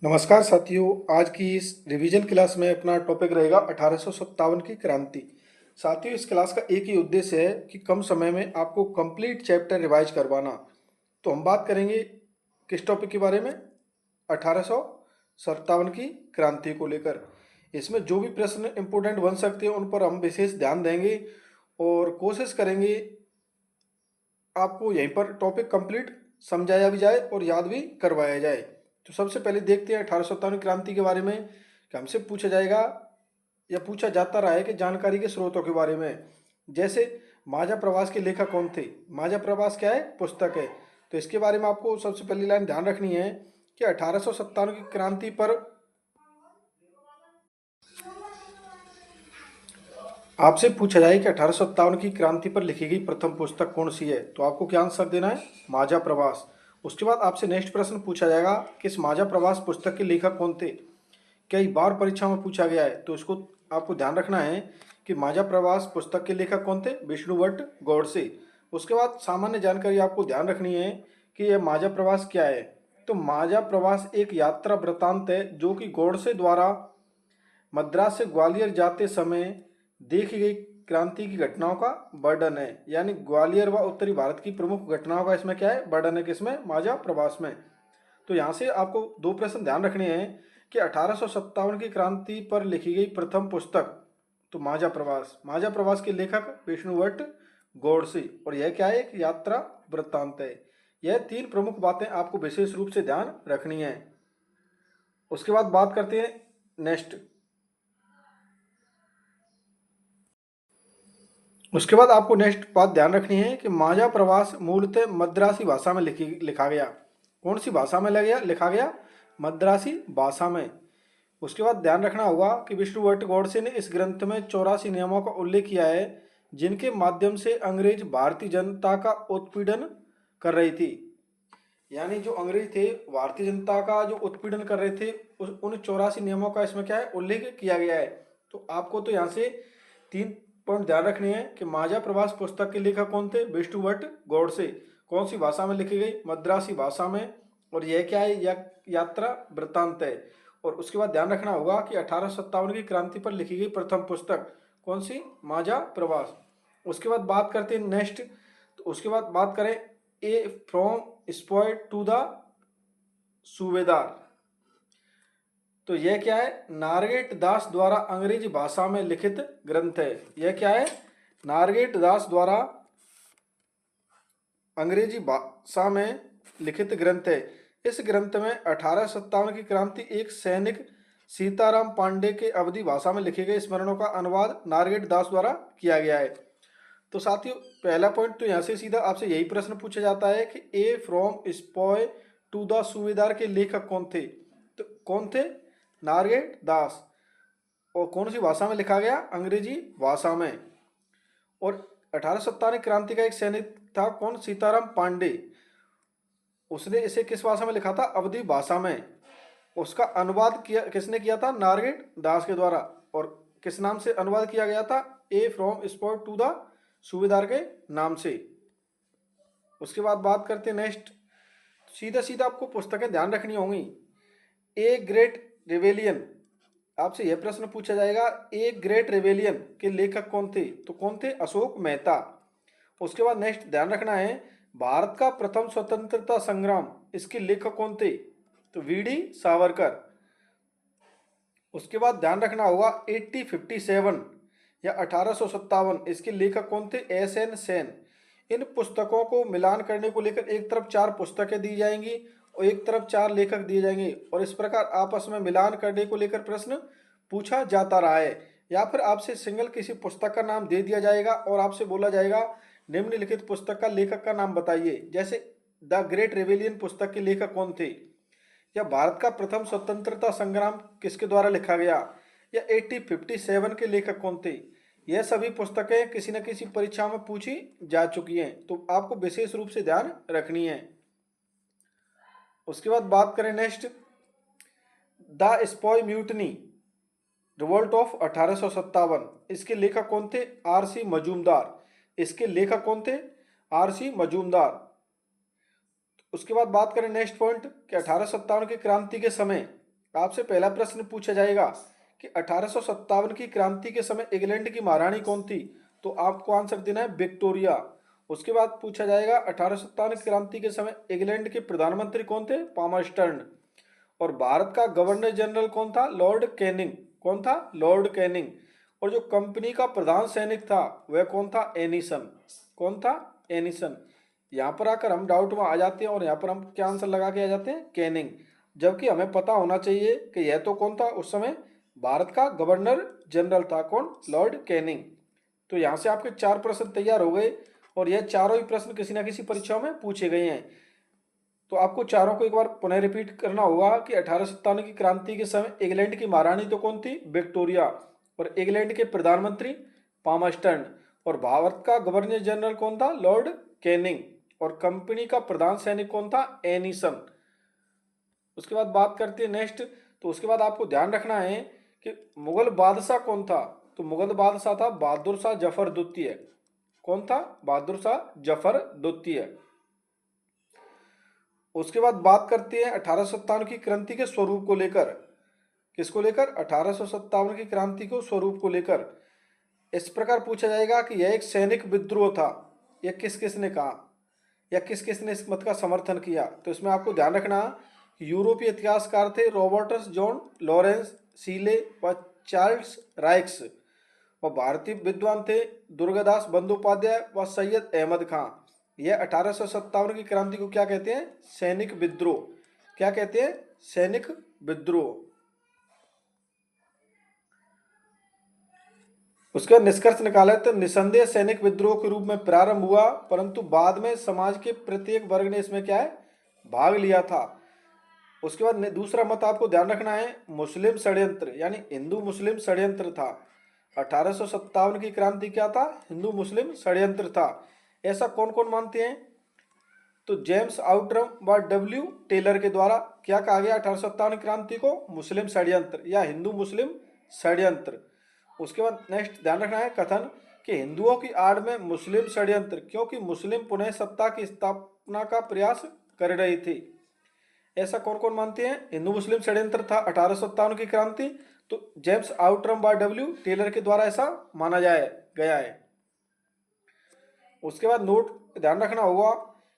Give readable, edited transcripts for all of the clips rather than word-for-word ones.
नमस्कार साथियों। आज की इस रिवीजन क्लास में अपना टॉपिक रहेगा 1857 की क्रांति। साथियों, इस क्लास का एक ही उद्देश्य है कि कम समय में आपको कंप्लीट चैप्टर रिवाइज करवाना। तो हम बात करेंगे किस टॉपिक के बारे में? 1857 की क्रांति को लेकर। इसमें जो भी प्रश्न इम्पोर्टेंट बन सकते हैं उन पर हम विशेष ध्यान देंगे और कोशिश करेंगे आपको यहीं पर टॉपिक कंप्लीट समझाया भी जाए और याद भी करवाया जाए। तो सबसे पहले देखते हैं 1857 क्रांति के बारे में कि हमसे पूछा जाएगा या पूछा जाता रहा है कि जानकारी के स्रोतों के बारे में। जैसे माझा प्रवास के लेखक कौन थे? माझा प्रवास क्या है? पुस्तक है। तो इसके बारे में आपको सबसे पहली लाइन ध्यान रखनी है कि 1857 की क्रांति पर आपसे पूछा जाए कि 1857 की क्रांति पर लिखी गई प्रथम पुस्तक कौन सी है, तो आपको क्या आंसर देना है? माझा प्रवास। उसके बाद आपसे नेक्स्ट प्रश्न पूछा जाएगा कि इस माझा प्रवास पुस्तक के लेखक कौन थे। कई बार परीक्षा में पूछा गया है, तो इसको आपको ध्यान रखना है कि माझा प्रवास पुस्तक के लेखक कौन थे? विष्णुभट्ट गौड़से। उसके बाद सामान्य जानकारी आपको ध्यान रखनी है कि यह माझा प्रवास क्या है। तो माझा प्रवास एक यात्रा वृत्तांत है जो कि गौड़से द्वारा मद्रास से ग्वालियर जाते समय देखी गई क्रांति की घटनाओं का वर्णन है। यानी ग्वालियर व उत्तरी भारत की प्रमुख घटनाओं का इसमें क्या है? वर्णन है। किसमें? माझा प्रवास में। तो यहाँ से आपको दो प्रश्न ध्यान रखने हैं कि 1857 की क्रांति पर लिखी गई प्रथम पुस्तक, तो माझा प्रवास। माझा प्रवास के लेखक विष्णुभट्ट गौड़से, और यह क्या है? एक यात्रा वृत्तांत है। यह तीन प्रमुख बातें आपको विशेष रूप से ध्यान रखनी है। उसके बाद बात करते हैं नेक्स्ट। उसके बाद आपको नेक्स्ट बात ध्यान रखनी है कि माझा प्रवास मूलतः मद्रासी भाषा में लिखा गया। कौन सी भाषा में लिखा गया? मद्रासी भाषा में। उसके बाद ध्यान रखना होगा कि विष्णुभट्ट गौड़से ने इस ग्रंथ में 84 नियमों का उल्लेख किया है जिनके माध्यम से अंग्रेज भारतीय जनता का उत्पीड़न कर रही थी। यानी जो अंग्रेज थे भारतीय जनता का जो उत्पीड़न कर रहे थे, उन 84 नियमों का इसमें क्या है? उल्लेख किया गया है। तो आपको तो यहाँ से तीन पॉइंट ध्यान रखने हैं कि माझा प्रवास पुस्तक के लेखक कौन थे? विष्णुभट्ट गौड़से। कौन सी भाषा में लिखी गई? मद्रासी भाषा में। और यह क्या है? यात्रा वृत्तांत है। और उसके बाद ध्यान रखना होगा कि 1857 की क्रांति पर लिखी गई प्रथम पुस्तक कौन सी? माझा प्रवास। उसके बाद बात करते हैं नेक्स्ट। तो उसके बाद बात करें ए फ्रॉम स्पॉय टू द सूबेदार। तो यह क्या है? नारगेट दास द्वारा अंग्रेजी भाषा में लिखित ग्रंथ है। यह क्या है? नारगेट दास द्वारा अंग्रेजी भाषा में लिखित ग्रंथ है। इस ग्रंथ में 1857 की क्रांति एक सैनिक सीताराम पांडे के अवधी भाषा में लिखे गए स्मरणों का अनुवाद नारगेट दास द्वारा किया गया है। तो साथियों, पहला पॉइंट तो यहाँ से सीधा आपसे यही प्रश्न पूछा जाता है कि ए फ्रॉम स्पॉय टू द सूबेदार के लेखक कौन थे? तो कौन थे? नारगेट दास। और कौन सी भाषा में लिखा गया? अंग्रेजी भाषा में। और 1857 क्रांति का एक सैनिक था कौन? सीताराम पांडे। उसने इसे किस भाषा में लिखा था? अवधी भाषा में। उसका अनुवाद किया किसने किया था? नारगेट दास के द्वारा। और किस नाम से अनुवाद किया गया था? ए फ्रॉम स्पॉट टू द सूबेदार के नाम से। उसके बाद बात करते हैं नेक्स्ट। सीधा सीधा आपको पुस्तकें ध्यान रखनी होंगी। ए ग्रेट रेवेलियन, आपसे यह प्रश्न पूछा जाएगा ए ग्रेट रेवेलियन के लेखक कौन थे? तो कौन थे? अशोक मेहता। उसके बाद नेक्स्ट ध्यान रखना है भारत का प्रथम स्वतंत्रता संग्राम, इसके लेखक कौन थे? तो वीडी सावरकर। उसके बाद ध्यान रखना होगा 1857 या 1857, इसके लेखक कौन थे? S N Sen. इन पुस्तकों को मिलान करने को लेकर एक तरफ 4 पुस्तकें दी जाएंगी और एक तरफ 4 लेखक दिए जाएंगे, और इस प्रकार आपस में मिलान करने को लेकर प्रश्न पूछा जाता रहा है। या फिर आपसे सिंगल किसी पुस्तक का नाम दे दिया जाएगा और आपसे बोला जाएगा निम्नलिखित पुस्तक का लेखक का नाम बताइए। जैसे द ग्रेट रेवेलियन पुस्तक के लेखक कौन थे, या भारत का प्रथम स्वतंत्रता संग्राम किसके द्वारा लिखा गया, या 1857 के लेखक कौन थे। यह सभी पुस्तकें किसी न किसी परीक्षा में पूछी जा चुकी हैं, तो आपको विशेष रूप से ध्यान रखनी है। उसके बाद बात करें next, the sepoy mutiny revolt of 1857, इसके लेखक कौन थे? R C Majumdar. इसके लेखक कौन थे? R C Majumdar. उसके बाद बात करें नेक्स्ट पॉइंट कि 1857 की क्रांति के समय आपसे पहला प्रश्न पूछा जाएगा कि 1857 की क्रांति के समय इंग्लैंड की महारानी कौन थी, तो आपको आंसर देना है विक्टोरिया। उसके बाद पूछा जाएगा 1857 की क्रांति के समय इंग्लैंड के प्रधानमंत्री कौन थे, पामस्टर्न। और भारत का गवर्नर जनरल कौन था, लॉर्ड कैनिंग। कौन था, लॉर्ड कैनिंग। और जो कंपनी का प्रधान सैनिक था वह कौन था, एनिसन। कौन था, एनिसन। यहाँ पर आकर हम डाउट में आ जाते हैं और यहाँ पर हम क्या आंसर लगा के आ जाते हैं, कैनिंग। जबकि हमें पता होना चाहिए कि यह तो कौन था उस समय, भारत का गवर्नर जनरल था, कौन, लॉर्ड कैनिंग। तो यहाँ से आपके 4 प्रश्न तैयार हो गए और यह चारों ही प्रश्न किसी न किसी परीक्षाओं में पूछे गए हैं। तो आपको चारों को एक बार पुनः रिपीट करना होगा कि 1857 की क्रांति के समय इंग्लैंड की महारानी तो कौन थी, विक्टोरिया। और इंग्लैंड के प्रधानमंत्री पामस्टर्न। और भारत का गवर्नर जनरल कौन था, लॉर्ड कैनिंग। और कंपनी का प्रधान सैनिक कौन था, एनिसन। उसके बाद बात करते हैं नेक्स्ट। तो उसके बाद आपको ध्यान रखना है कि मुगल बादशाह कौन था। तो मुगल बादशाह था बहादुर शाह जफर द्वितीय। कौन था, बहादुर शाह जफर द्वितीय। उसके बाद बात करते हैं 1857 की क्रांति के स्वरूप को लेकर। किसको लेकर, 1857 की क्रांति को स्वरूप को लेकर। इस प्रकार पूछा जाएगा कि यह एक सैनिक विद्रोह था, यह किस किसने कहा या किस किसने इस मत का समर्थन किया। तो इसमें आपको ध्यान रखना, यूरोपीय इतिहासकार थे रॉबर्टस जॉन लॉरेंस सीले व चार्ल्स राइक्स। व भारतीय विद्वान थे दुर्गादास बंदोपाध्याय व सैयद अहमद खां। यह 1857 की क्रांति को क्या कहते हैं, सैनिक विद्रोह। क्या कहते हैं, सैनिक विद्रोह। उसका निष्कर्ष निकाला तो निसंदेह सैनिक विद्रोह के रूप में प्रारंभ हुआ, परंतु बाद में समाज के प्रत्येक वर्ग ने इसमें क्या है, भाग लिया था। उसके बाद दूसरा मत आपको ध्यान रखना है, मुस्लिम षड्यंत्र, यानी हिंदू मुस्लिम षड्यंत्र था। 1857 की क्रांति क्या था, हिंदू मुस्लिम षड्यंत्र था। ऐसा कौन कौन मानते हैं, तो जेम्स आउटरम व डब्ल्यू टेलर के द्वारा क्या कहा गया 1857 क्रांति को, मुस्लिम षड्यंत्र या हिंदू मुस्लिम षड्यंत्र। उसके बाद नेक्स्ट ध्यान रखना है कथन कि हिंदुओं की आड़ में मुस्लिम षड्यंत्र, क्योंकि मुस्लिम पुनः सत्ता की स्थापना का प्रयास कर रही थी। ऐसा कौन कौन मानते हैं, हिंदू मुस्लिम षड्यंत्र था 1857 की क्रांति। तो जेम्स आउटरम व डब्ल्यू टेलर के द्वारा ऐसा माना जाए गया है। उसके बाद नोट ध्यान रखना होगा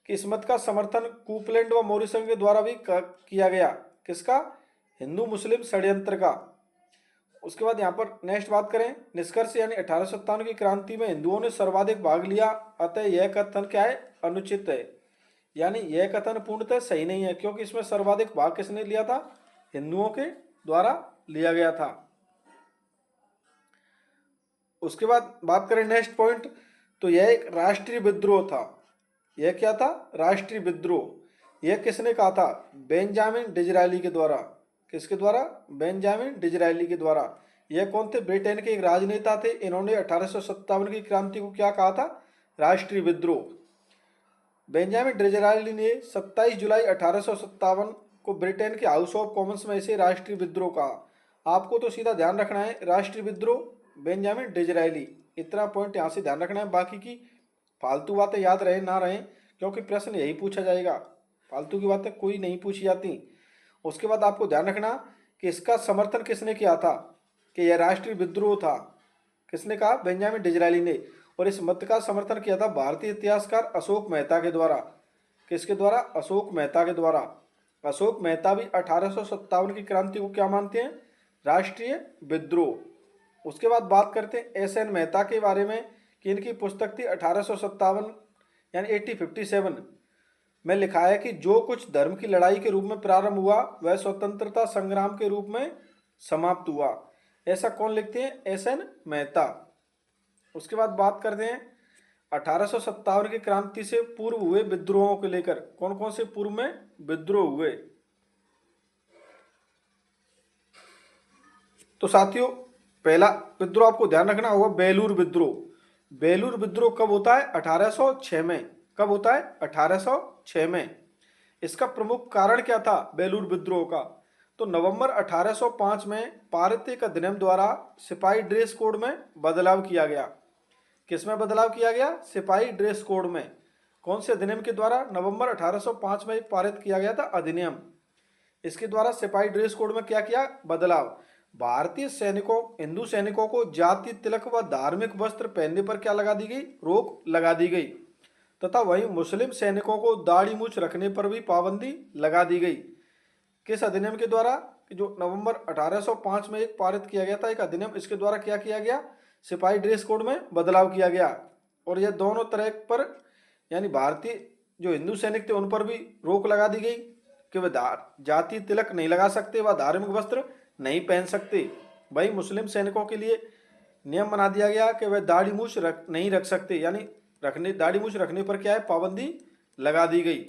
कि इस मत का समर्थन कूपलैंड व मॉरिसन के द्वारा भी किया गया। किसका, हिंदू मुस्लिम षड्यंत्र का। उसके बाद यहाँ पर नेक्स्ट बात करें निष्कर्ष, यानी 1857 की क्रांति में हिंदुओं ने सर्वाधिक भाग लिया, अतः यह कथन क्या है, अनुचित है। यानी यह कथन पूर्णतः सही नहीं है, क्योंकि इसमें सर्वाधिक भाग किसने लिया था, हिंदुओं के द्वारा लिया गया था। उसके बाद बात करें नेक्स्ट पॉइंट, तो यह एक राष्ट्रीय विद्रोह था। यह क्या था, राष्ट्रीय विद्रोह। यह किसने कहा था, बेंजामिन डिज़रायली के द्वारा। किसके द्वारा, बेंजामिन डिज़रायली के द्वारा। यह कौन थे, ब्रिटेन के एक राजनेता थे। इन्होंने 1857 की क्रांति को क्या कहा था, राष्ट्रीय विद्रोह। बेंजामिन डिज़रायली ने 27 जुलाई 1857 को ब्रिटेन के हाउस ऑफ कॉमन्स में इसे राष्ट्रीय विद्रोह कहा। आपको तो सीधा ध्यान रखना है राष्ट्रीय विद्रोह बेंजामिन डिज़रायली, इतना पॉइंट यहाँ से ध्यान रखना है। बाकी की फालतू बातें याद रहे ना रहे, क्योंकि प्रश्न यही पूछा जाएगा, फालतू की बातें कोई नहीं पूछी जाती। उसके बाद आपको ध्यान रखना कि इसका समर्थन किसने किया था, कि यह राष्ट्रीय विद्रोह था। किसने कहा, बेंजामिन डिज़रायली ने। और इस मत का समर्थन किया था भारतीय इतिहासकार अशोक मेहता के द्वारा। किसके द्वारा, अशोक मेहता के द्वारा। अशोक मेहता भी 1857 की क्रांति को क्या मानते हैं, राष्ट्रीय विद्रोह। उसके बाद बात करते हैं एस एन मेहता के बारे में कि इनकी पुस्तक थी 1857 यानी 1857 में लिखा है कि जो कुछ धर्म की लड़ाई के रूप में प्रारंभ हुआ वह स्वतंत्रता संग्राम के रूप में समाप्त हुआ। ऐसा कौन लिखते हैं, एस एन मेहता। उसके बाद बात करते हैं 1857 की क्रांति से पूर्व हुए विद्रोहों को लेकर, कौन कौन से पूर्व में विद्रोह हुए। तो साथियों पहला विद्रोह आपको ध्यान रखना होगा, बेलूर विद्रोह। बेलूर विद्रोह कब होता है, 1806 में। कब होता है, 1806 में। इसका प्रमुख कारण क्या था बेलूर विद्रोह का, तो नवंबर 1805 में पारित एक अधिनियम द्वारा सिपाही ड्रेस कोड में बदलाव किया गया। किसमें बदलाव किया गया, सिपाही ड्रेस कोड में। कौन से अधिनियम के द्वारा, नवंबर 1805 में पारित किया गया था अधिनियम। इसके द्वारा सिपाही ड्रेस कोड में क्या किया बदलाव। भारतीय सैनिकों हिंदू सैनिकों को जातीय तिलक व धार्मिक वस्त्र पहनने पर क्या लगा दी गई, रोक लगा दी गई। तथा वहीं मुस्लिम सैनिकों को दाढ़ी मूछ रखने पर भी पाबंदी लगा दी गई। किस अधिनियम के द्वारा, कि जो नवंबर 1805 में एक पारित किया गया था एक अधिनियम, इसके द्वारा क्या किया गया, सिपाही ड्रेस कोड में बदलाव किया गया। और यह दोनों तरह पर यानी भारतीय जो हिंदू सैनिक थे उन पर भी रोक लगा दी गई कि वे जातीय तिलक नहीं लगा सकते, व धार्मिक वस्त्र नहीं पहन सकते। वही मुस्लिम सैनिकों के लिए नियम बना दिया गया कि वह दाढ़ी मूछ नहीं रख सकते, यानी दाढ़ी मूछ रखने पर क्या है पाबंदी लगा दी गई।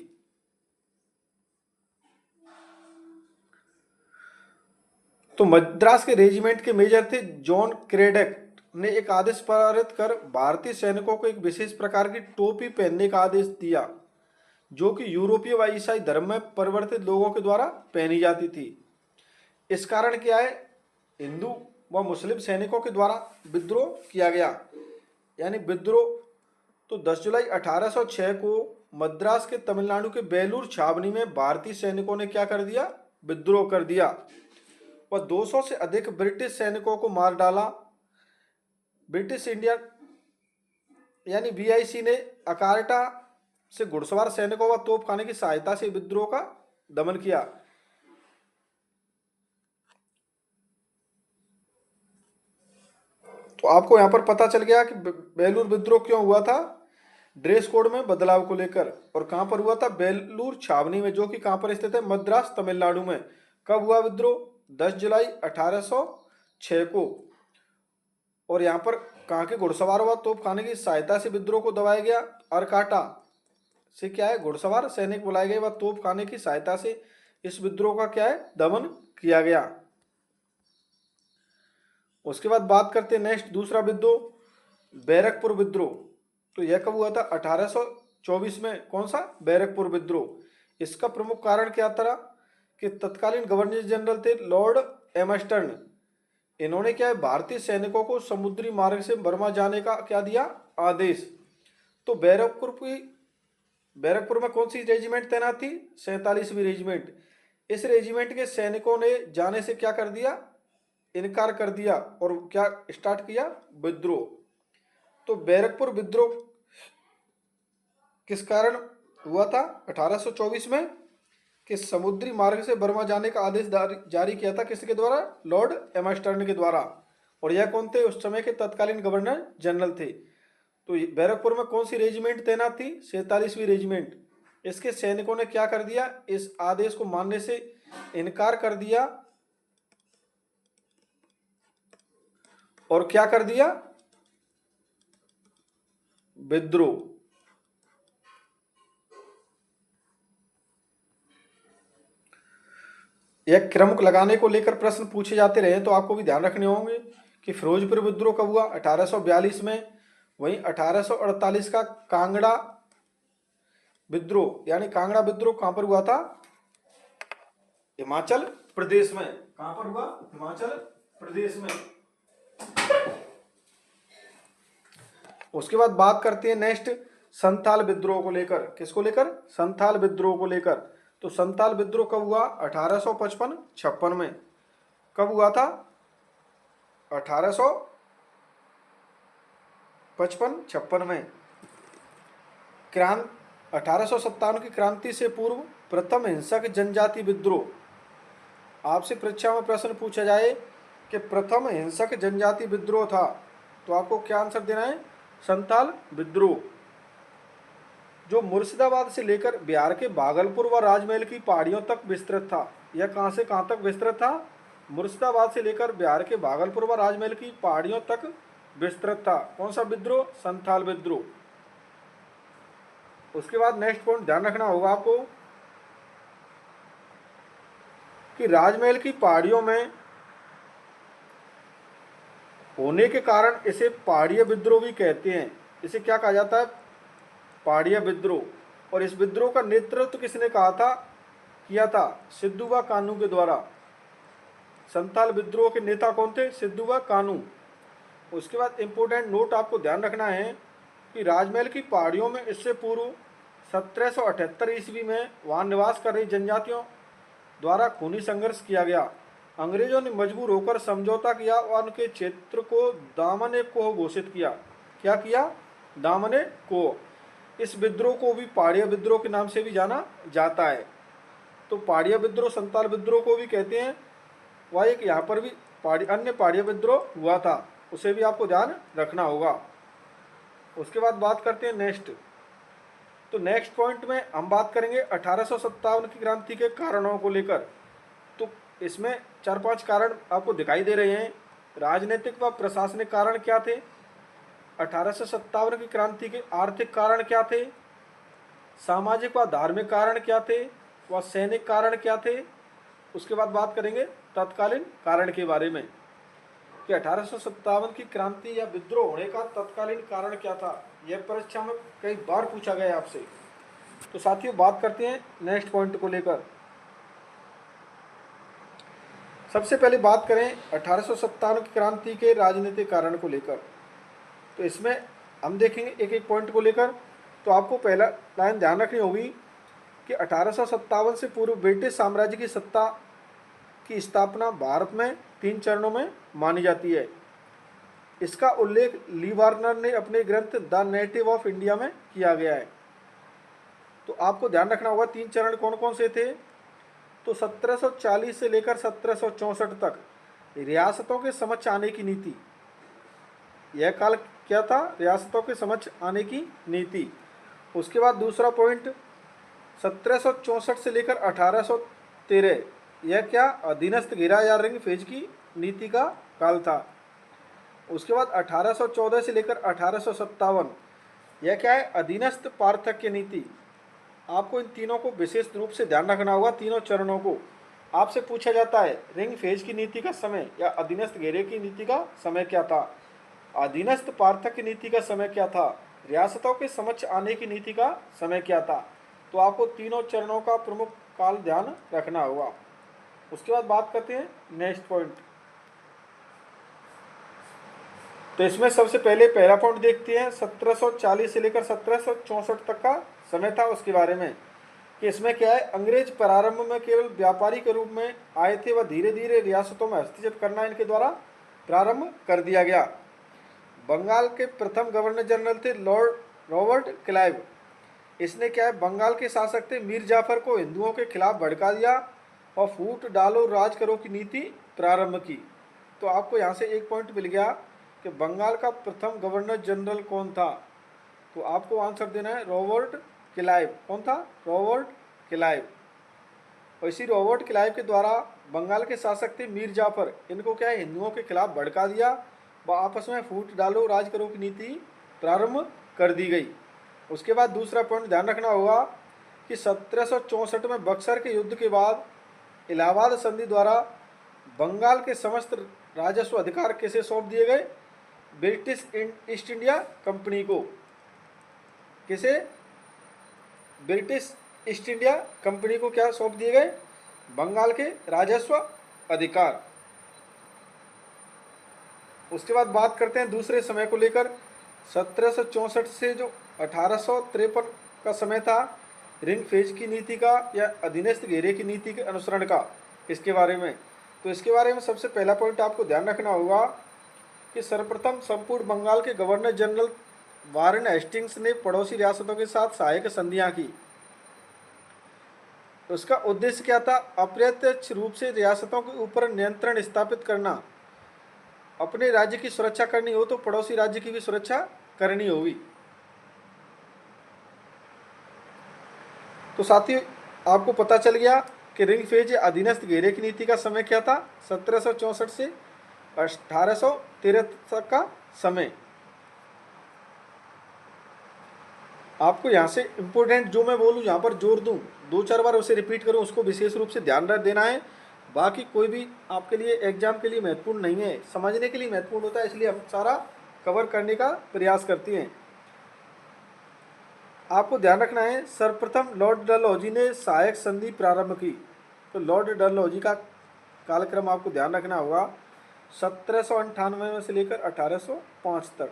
तो मद्रास के रेजिमेंट के मेजर थे जॉन क्रेडक ने एक आदेश पारित कर भारतीय सैनिकों को एक विशेष प्रकार की टोपी पहनने का आदेश दिया, जो कि यूरोपीय व ईसाई धर्म में परिवर्तित लोगों के द्वारा पहनी जाती थी। इस कारण क्या है, हिंदू व मुस्लिम सैनिकों के द्वारा विद्रोह किया गया। यानी विद्रोह तो 10 जुलाई 1806 को मद्रास के तमिलनाडु के बेलूर छावनी में भारतीय सैनिकों ने क्या कर दिया, विद्रोह कर दिया। वह 200 से अधिक ब्रिटिश सैनिकों को मार डाला। ब्रिटिश इंडिया यानी बीआईसी ने अकार्टा से घुड़सवार सैनिकों व तोपखाने की सहायता से विद्रोह का दमन किया। तो आपको यहां पर पता चल गया कि बेलूर विद्रोह क्यों हुआ था, ड्रेस कोड में बदलाव को लेकर। और कहां पर हुआ था, बेलूर छावनी में, जो कि कहां पर स्थित है, मद्रास तमिलनाडु में। कब हुआ विद्रोह, 10 जुलाई 1806 को। और यहाँ पर कहाँ के घुड़सवार व तोपखाने की सहायता से विद्रोह को दबाया गया। अरकाटा से क्या है, घुड़सवार सैनिक बुलाए गए व तोपखाने की सहायता से इस विद्रोह का क्या है, दमन किया गया। उसके बाद बात करते हैं नेक्स्ट दूसरा विद्रोह, बैरकपुर विद्रोह। तो यह कब हुआ था, 1824 में। कौन सा, बैरकपुर विद्रोह। इसका प्रमुख कारण क्या था कि तत्कालीन गवर्नर जनरल थे लॉर्ड एमस्टर्न। इन्होंने क्या है, भारतीय सैनिकों को समुद्री मार्ग से बर्मा जाने का क्या दिया, आदेश। तो बैरकपुर में कौन सी रेजिमेंट तैनात थी, 47वीं रेजिमेंट। इस रेजिमेंट के सैनिकों ने जाने से क्या कर दिया, इनकार कर दिया और क्या स्टार्ट किया, विद्रोह। तो बैरकपुर विद्रोह किस कारण हुआ था, 1824 में, कि समुद्री मार्ग से बर्मा जाने का आदेश जारी किया था किसके द्वारा, लॉर्ड एमस्टर्न के द्वारा। और यह कौन थे, उस समय के तत्कालीन गवर्नर जनरल थे। तो बैरकपुर में कौन सी रेजिमेंट तैनात थी, 47वीं रेजिमेंट। इसके सैनिकों ने क्या कर दिया, इस आदेश को मानने से इनकार कर दिया और क्या कर दिया, विद्रोह। यह क्रम लगाने को लेकर प्रश्न पूछे जाते रहे, तो आपको भी ध्यान रखने होंगे कि फिरोजपुर विद्रोह कब हुआ, 1842 में। वहीं 1848 का कांगड़ा विद्रोह, यानी कांगड़ा विद्रोह कहां पर हुआ था, हिमाचल प्रदेश में। कहां पर हुआ, हिमाचल प्रदेश में। उसके बाद बात करते हैं नेक्स्ट संथाल विद्रोह को लेकर। किसको लेकर, संथाल विद्रोह को लेकर। तो संथाल विद्रोह कब हुआ, 1855-56 में। कब हुआ था, 1855-56 में। 1857 की क्रांति से पूर्व प्रथम हिंसक जनजाति विद्रोह। आपसे परीक्षा में प्रश्न पूछा जाए कि प्रथम हिंसक जनजाति विद्रोह था, तो आपको क्या आंसर देना है, संथाल विद्रोह, जो मुर्शिदाबाद से लेकर बिहार के भागलपुर व राजमहल की पहाड़ियों तक विस्तृत था। यह कहां से कहां तक विस्तृत था, मुर्शिदाबाद से लेकर बिहार के भागलपुर व राजमहल की पहाड़ियों तक विस्तृत था। कौन सा विद्रोह, संथाल विद्रोह। उसके बाद नेक्स्ट पॉइंट ध्यान रखना होगा आपको कि राजमहल की पहाड़ियों में होने के कारण इसे पहाड़िया विद्रोह भी कहते हैं। इसे क्या कहा जाता है, पहाड़िया विद्रोह। और इस विद्रोह का नेतृत्व किसने किया था, सिद्धू व कान्हू के द्वारा। संथाल विद्रोह के नेता कौन थे, सिद्धू व कान्हू। उसके बाद इंपोर्टेंट नोट आपको ध्यान रखना है कि राजमहल की पहाड़ियों में इससे पूर्व 1778 ईस्वी में वहां निवास कर रही जनजातियों द्वारा खूनी संघर्ष किया गया। अंग्रेजों ने मजबूर होकर समझौता किया और उनके क्षेत्र को दामन कोह घोषित किया। क्या किया? दामन कोह। इस विद्रोह को भी पहाड़िया विद्रोह के नाम से भी जाना जाता है। तो पहाड़िया विद्रोह संताल विद्रोह को भी कहते हैं। वह एक यहाँ पर भी अन्य पहाड़िया विद्रोह हुआ था, उसे भी आपको ध्यान रखना होगा। उसके बाद बात करते हैं नेक्स्ट। तो नेक्स्ट पॉइंट में हम बात करेंगे 1857 की क्रांति के कारणों को लेकर। तो इसमें 4-5 कारण आपको दिखाई दे रहे हैं। राजनीतिक व प्रशासनिक कारण क्या थे, 1857 की क्रांति के आर्थिक कारण क्या थे, सामाजिक व धार्मिक कारण क्या थे, व सैनिक कारण क्या थे। उसके बाद बात करेंगे तत्कालीन कारण के बारे में कि 1857 की क्रांति या विद्रोह होने का तत्कालीन कारण क्या था। यह परीक्षा में कई बार पूछा गया आपसे। तो साथियों बात करते हैं नेक्स्ट पॉइंट को लेकर। सबसे पहले बात करें 1857 की क्रांति के राजनीतिक कारण को लेकर। तो इसमें हम देखेंगे एक एक पॉइंट को लेकर। तो आपको पहला लाइन ध्यान रखनी होगी कि 1857 से पूर्व ब्रिटिश साम्राज्य की सत्ता की स्थापना भारत में 3 चरणों में मानी जाती है। इसका उल्लेख ली वार्नर ने अपने ग्रंथ द नेटिव ऑफ इंडिया में किया गया है। तो आपको ध्यान रखना होगा 3 चरण कौन कौन से थे। तो 1740 से लेकर 1764 तक रियासतों के समक्ष आने की नीति। यह काल क्या था? रियासतों के समक्ष आने की नीति। उसके बाद दूसरा पॉइंट 1764 से लेकर 1813, यह क्या? अधीनस्थ घेरा या रिंग फेज की नीति का काल था। उसके बाद 1814 से लेकर 1857, यह क्या है? अधीनस्थ पार्थक्य नीति। आपको इन तीनों को विशेष रूप से ध्यान रखना होगा। तीनों चरणों को आपसे पूछा जाता है, रिंग फेज की नीति का समय या अधीनस्थ घेरे की नीति का समय क्या था, अधीनस्थ पार्थक्य नीति का समय क्या था, रियासतों के समक्ष आने की नीति का समय क्या था। तो आपको तीनों चरणों का प्रमुख काल ध्यान रखना होगा। उसके बाद बात करते हैं नेक्स्ट पॉइंट। तो इसमें सबसे पहले पहला पॉइंट देखते हैं 1740 से लेकर 1764 तक का समय था। उसके बारे में कि इसमें क्या है, अंग्रेज प्रारंभ में केवल व्यापारी के रूप में आए थे व धीरे धीरे रियासतों में हस्तक्षेप करना इनके द्वारा प्रारंभ कर दिया गया। बंगाल के प्रथम गवर्नर जनरल थे लॉर्ड रॉबर्ट क्लाइव। इसने क्या है, बंगाल के शासक थे मीर जाफर को हिंदुओं के खिलाफ भड़का दिया और फूट डालो राज करो की नीति प्रारंभ की। तो आपको यहाँ से एक पॉइंट मिल गया कि बंगाल का प्रथम गवर्नर जनरल कौन था। तो आपको आंसर देना है रॉबर्ट क्लाइव। कौन था? Robert Clive. और इसी रॉबर्ट क्लाइव के द्वारा बंगाल के शासक थे मीर जाफर, इनको क्या है, हिंदुओं के खिलाफ भड़का दिया व आपस में फूट डालो राज करो की नीति प्रारंभ कर दी गई। उसके बाद दूसरा पॉइंट ध्यान रखना होगा कि 1764 में बक्सर के युद्ध के बाद इलाहाबाद संधि द्वारा बंगाल के समस्त राजस्व अधिकार किसे सौंप दिए गए? ब्रिटिश ईस्ट इंडिया कंपनी को। किसे? ब्रिटिश ईस्ट इंडिया कंपनी को क्या सौंप दिए गए? बंगाल के राजस्व अधिकार। उसके बाद बात करते हैं दूसरे समय को लेकर। 1764 से जो 1853 का समय था, रिंग फेज की नीति का या अधीनस्थ घेरे की नीति के अनुसरण का, इसके बारे में। तो इसके बारे में सबसे पहला पॉइंट आपको ध्यान रखना होगा कि सर्वप्रथम संपूर्ण बंगाल के गवर्नर जनरल वारेन हेस्टिंग्स ने पड़ोसी रियासतों के साथ सहायक संधियां की। उसका उद्देश्य क्या था? अप्रत्यक्ष रूप से रियासतों के ऊपर नियंत्रण स्थापित करना। अपने राज्य की सुरक्षा करनी हो तो पड़ोसी राज्य की भी सुरक्षा करनी होगी। तो साथियों आपको पता चल गया कि रिंग फेज या अधीनस्थ घेरे की नीति का समय क्या था, 1764 से 1813 तक का समय। आपको यहाँ से इम्पोर्टेंट जो मैं बोलूँ यहाँ पर जोर दूँ, 2-4 बार उसे रिपीट करूँ, उसको विशेष रूप से ध्यान रख देना है। बाकी कोई भी आपके लिए एग्जाम के लिए महत्वपूर्ण नहीं है, समझने के लिए महत्वपूर्ण होता है, इसलिए हम सारा कवर करने का प्रयास करते हैं। आपको ध्यान रखना है, सर्वप्रथम लॉर्ड डलहौजी ने सहायक संधि प्रारंभ की। तो लॉर्ड डलहौजी का कालक्रम आपको ध्यान रखना होगा 1798 में से लेकर 1805 तक।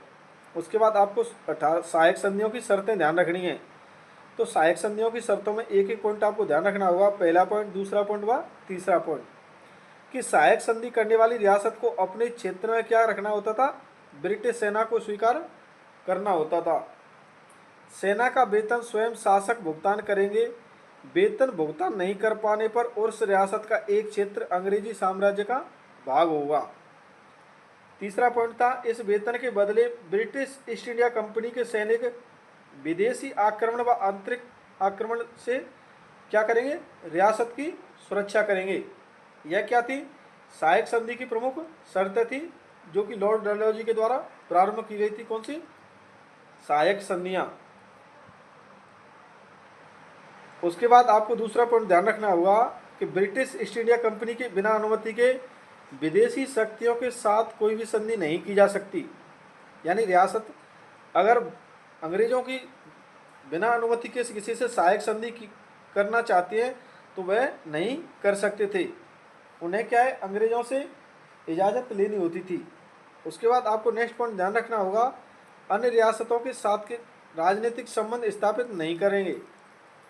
उसके बाद आपको सहायक संधियों की शर्तें ध्यान रखनी है। तो सहायक संधियों की शर्तों में एक एक पॉइंट आपको ध्यान रखना होगा। पहला पॉइंट, दूसरा पॉइंट व तीसरा पॉइंट, कि सहायक संधि करने वाली रियासत को अपने क्षेत्र में क्या रखना होता था, ब्रिटिश सेना को स्वीकार करना होता था। सेना का वेतन स्वयं शासक भुगतान करेंगे। वेतन भुगतान नहीं कर पाने पर उस रियासत का एक क्षेत्र अंग्रेजी साम्राज्य का भाग होगा। तीसरा पॉइंट था, इस वेतन के बदले ब्रिटिश ईस्ट इंडिया कंपनी के सैनिक विदेशी आक्रमण व आंतरिक आक्रमण से क्या करेंगे, रियासत की सुरक्षा करेंगे। यह क्या थी, सहायक संधि की प्रमुख शर्तें थी, जो कि लॉर्ड डलहौजी के द्वारा प्रारंभ की गई थी। कौन सी, सहायक संधियां। उसके बाद आपको दूसरा पॉइंट ध्यान रखना होगा कि ब्रिटिश ईस्ट इंडिया कंपनी के बिना अनुमति के विदेशी शक्तियों के साथ कोई भी संधि नहीं की जा सकती। यानी रियासत अगर अंग्रेजों की बिना अनुमति के किसी से सहायक संधि करना चाहती है तो वह नहीं कर सकते थे। उन्हें क्या है, अंग्रेजों से इजाज़त लेनी होती थी। उसके बाद आपको नेक्स्ट पॉइंट ध्यान रखना होगा, अन्य रियासतों के साथ के राजनीतिक संबंध स्थापित नहीं करेंगे।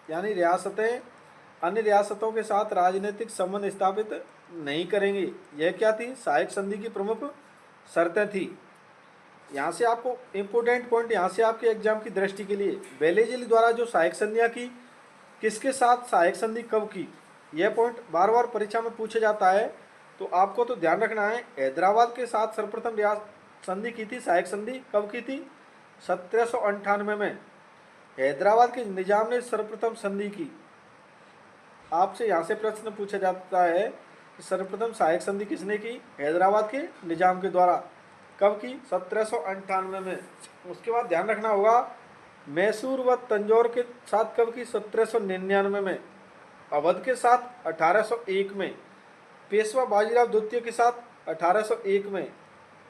यानी रियासतें अन्य रियासतों के साथ राजनीतिक संबंध स्थापित नहीं करेंगे। यह क्या थी, सहायक संधि की प्रमुख शर्तें थी। यहाँ से आपको इम्पोर्टेंट पॉइंट, यहाँ से आपके एग्जाम की दृष्टि के लिए, वेलेजली द्वारा जो सहायक संधियाँ की, किसके साथ सहायक संधि कब की, यह पॉइंट बार बार परीक्षा में पूछा जाता है। तो आपको तो ध्यान रखना है, हैदराबाद के साथ सर्वप्रथम संधि की थी, सहायक संधि कब की थी, 1798 में हैदराबाद के निजाम ने सर्वप्रथम संधि की। आपसे यहाँ से प्रश्न पूछा जाता है कि सर्वप्रथम सहायक संधि किसने की, हैदराबाद के निजाम के द्वारा, कब की, 1798 में। उसके बाद ध्यान रखना होगा, मैसूर व तंजौर के साथ कब की, 1799 में। अवध के साथ 1801 में। पेशवा बाजीराव द्वितीय के साथ 1801 में।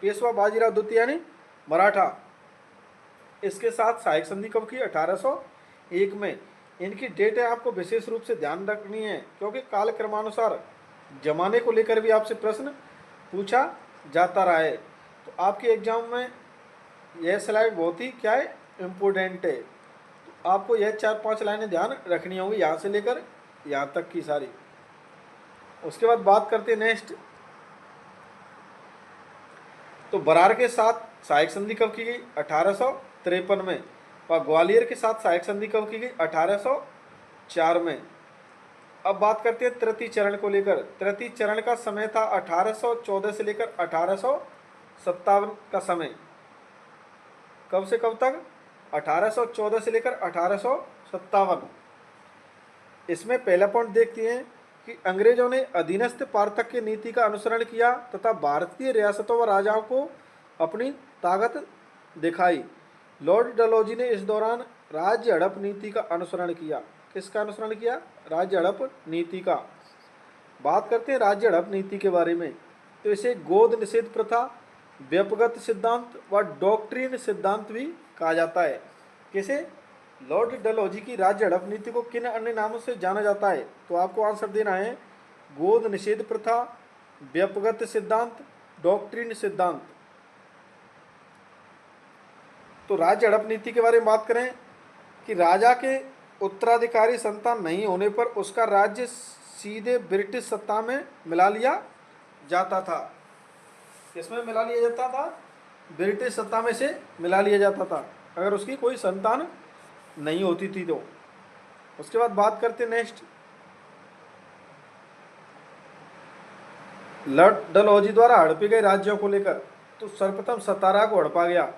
पेशवा बाजीराव द्वितीय यानी मराठा, इसके साथ सहायक संधि कब की, 1801 में। इनकी डेटें आपको विशेष रूप से ध्यान रखनी है, क्योंकि कालक्रमानुसार जमाने को लेकर भी आपसे प्रश्न पूछा जाता रहा है। तो आपके एग्जाम में यह स्लाइड बहुत ही क्या है, इम्पोर्टेंट है। तो आपको यह 4-5 लाइनें ध्यान रखनी होंगी, यहाँ से लेकर यहाँ तक की सारी। उसके बाद बात करते हैं नेक्स्ट, तो बरार के साथ सहायक संधि कब की गई, 1853 में। और ग्वालियर के साथ सहायक संधि कब की गई, 1804 में। अब बात करते हैं तृतीय चरण को लेकर। तृतीय चरण का समय था 1814 से लेकर 1857 का समय। कब से कब तक, 1814 से लेकर 1857। इसमें पहला पॉइंट देखते हैं कि अंग्रेजों ने अधीनस्थ पार्थक्य नीति का अनुसरण किया तथा भारतीय रियासतों व राजाओं को अपनी ताकत दिखाई। लॉर्ड डलहौजी ने इस दौरान राज्य हड़प नीति का अनुसरण किया। किसका अनुसरण किया, राज्य हड़प नीति का। बात करते हैं राज्य हड़प नीति के बारे में। तो इसे गोद निषेध प्रथा, व्यपगत सिद्धांत व डॉक्ट्रिन सिद्धांत भी कहा जाता है। किसे, लॉर्ड डलहौजी की राज्य हड़प नीति को किन अन्य नामों से जाना जाता है, तो आपको आंसर देना है, गोद निषेध प्रथा, व्यपगत सिद्धांत, डॉक्ट्रिन सिद्धांत। तो राज्य हड़प नीति के बारे में बात करें कि राजा के उत्तराधिकारी संतान नहीं होने पर उसका राज्य सीधे ब्रिटिश सत्ता में मिला लिया जाता था। किसमें मिला लिया जाता था, ब्रिटिश सत्ता में से मिला लिया जाता था, अगर उसकी कोई संतान नहीं होती थी तो। उसके बाद बात करते नेक्स्ट, लॉर्ड डलहौजी द्वारा हड़पे गए राज्यों को लेकर। तो सर्वप्रथम सतारा को हड़पा गया,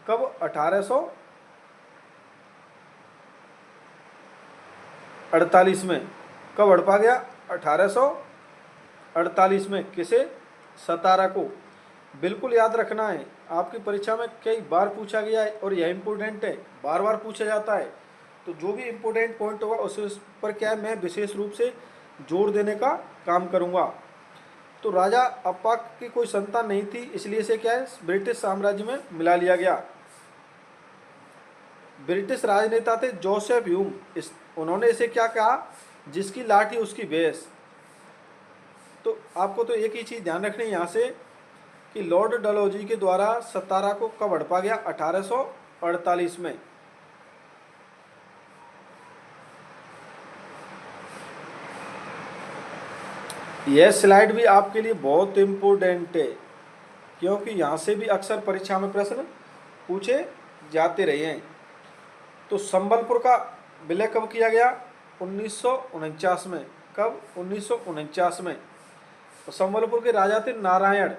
कब, 1848 में। कब हड़पा गया, 1848 में। किसे, सतारा को। बिल्कुल याद रखना है, आपकी परीक्षा में कई बार पूछा गया है और यह इम्पोर्टेंट है, बार बार पूछा जाता है। तो जो भी इम्पोर्टेंट पॉइंट होगा उस पर क्या है, मैं विशेष रूप से जोर देने का काम करूंगा। तो राजा अप्पा की कोई संतान नहीं थी, इसलिए से क्या है, ब्रिटिश साम्राज्य में मिला लिया गया। ब्रिटिश राजनेता थे जोसेफ ह्यूम, उन्होंने इसे क्या कहा, जिसकी लाठी उसकी भैंस। तो आपको तो एक ही चीज़ ध्यान रखनी है यहाँ से कि लॉर्ड डलहौजी के द्वारा सतारा को कब हड़पा गया, 1848 में। यह स्लाइड भी आपके लिए बहुत इम्पोर्टेंट है, क्योंकि यहाँ से भी अक्सर परीक्षा में प्रश्न पूछे जाते रहे हैं। तो संबलपुर का विलय कब किया गया? 1949 में। कब? 1949 में। तो संबलपुर के राजा थे नारायण।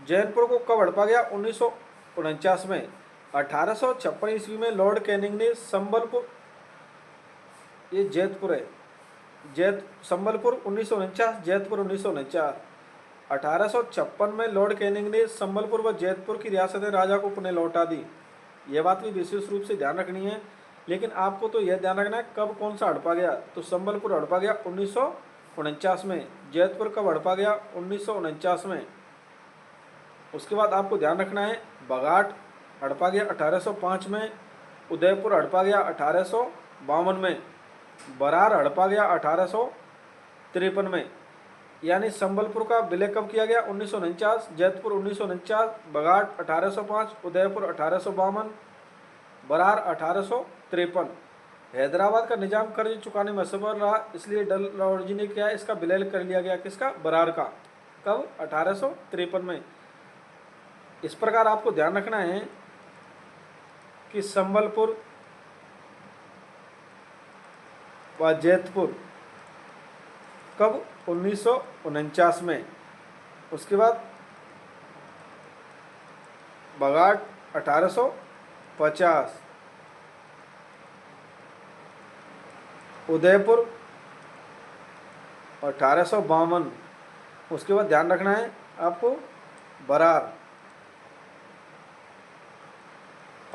जैनपुर को कब हड़पा गया? 1949 में। 1856 ईस्वी में लॉर्ड कैनिंग ने संबलपुर, ये जैतपुर है, संबलपुर 1949, जैतपुर 1949। 1856 में लॉर्ड कैनिंग ने संबलपुर व जैतपुर की रियासतें राजा को पुनः लौटा दी। यह बात भी विशेष रूप से ध्यान रखनी है, लेकिन आपको तो यह ध्यान रखना है कब कौन सा हड़पा गया। तो संबलपुर हड़पा गया 1949 में। जैतपुर कब हड़पा गया? 1949 में। उसके बाद आपको ध्यान रखना है बघाट हड़पा गया 1805 में। उदयपुर हड़पा गया 1852 में। बरार हड़पा गया 1853 में। यानी संबलपुर का विलय कब किया गया? 1949, जैतपुर 1949, बघाट 1805, उदयपुर 1852, बरार 1853। हैदराबाद का निजाम कर्ज चुकाने में असफल रहा, इसलिए डलहौजी ने क्या है, इसका विलय कर लिया गया। किसका? बरार का। कब? 1853 में। इस प्रकार आपको ध्यान रखना है कि संबलपुर व जैतपुर कब? 1949 में। उसके बाद बघाट 1850, उदयपुर 1852। उसके बाद ध्यान रखना है आपको बरार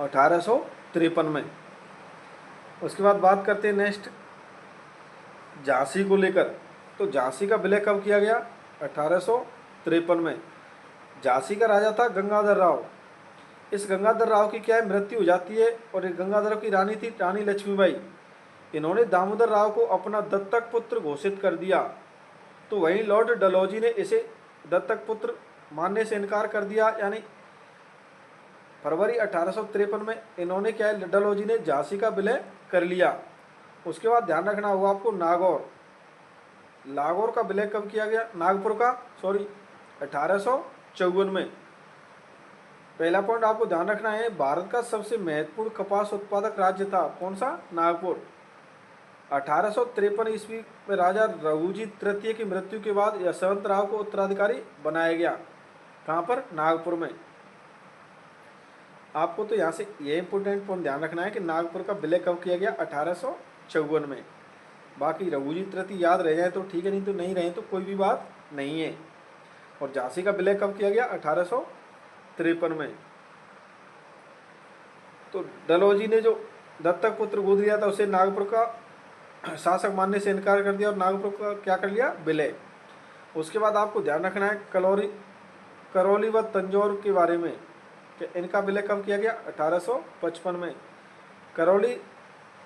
1853 में। उसके बाद बात करते हैं नेक्स्ट झांसी को लेकर। तो झांसी का विलय कब किया गया? 1853 में। झांसी का राजा था गंगाधर राव। इस गंगाधर राव की क्या है, मृत्यु हो जाती है, और एक गंगाधर की रानी थी रानी लक्ष्मीबाई। इन्होंने दामोदर राव को अपना दत्तक पुत्र घोषित कर दिया। तो वहीं लॉर्ड डलहौजी ने इसे दत्तक पुत्र मानने से इनकार कर दिया। यानी फरवरी 1853 में इन्होंने क्या है, डलहौजी ने झांसी का विलय कर लिया। उसके बाद ध्यान रखना होगा आपको लाहौर का विलय कब किया गया? नागपुर का 1854 में। पहला पॉइंट आपको ध्यान रखना है, भारत का सबसे महत्वपूर्ण कपास उत्पादक राज्य था कौन सा? नागपुर। 1853 ईस्वी में राजा रघुजी तृतीय की मृत्यु के बाद यशवंत राव को उत्तराधिकारी बनाया गया। कहाँ पर? नागपुर में। आपको तो यहाँ से ये इंपोर्टेंट पॉइंट ध्यान रखना है कि नागपुर का विलय कब किया गया? 1854 में। बाकी रघुजी तृतीय याद रह जाए तो ठीक है, नहीं तो नहीं रहे तो कोई भी बात नहीं है। और झांसी का विलय कब किया गया? 1853 में। तो डलहौजी ने जो दत्तक पुत्र गोद लिया था उसे नागपुर का शासक मानने से इनकार कर दिया और नागपुर का क्या कर लिया? विलय। उसके बाद आपको ध्यान रखना है करौली व तंजौर के बारे में कि इनका विलय कब किया गया? 1855 में। करौली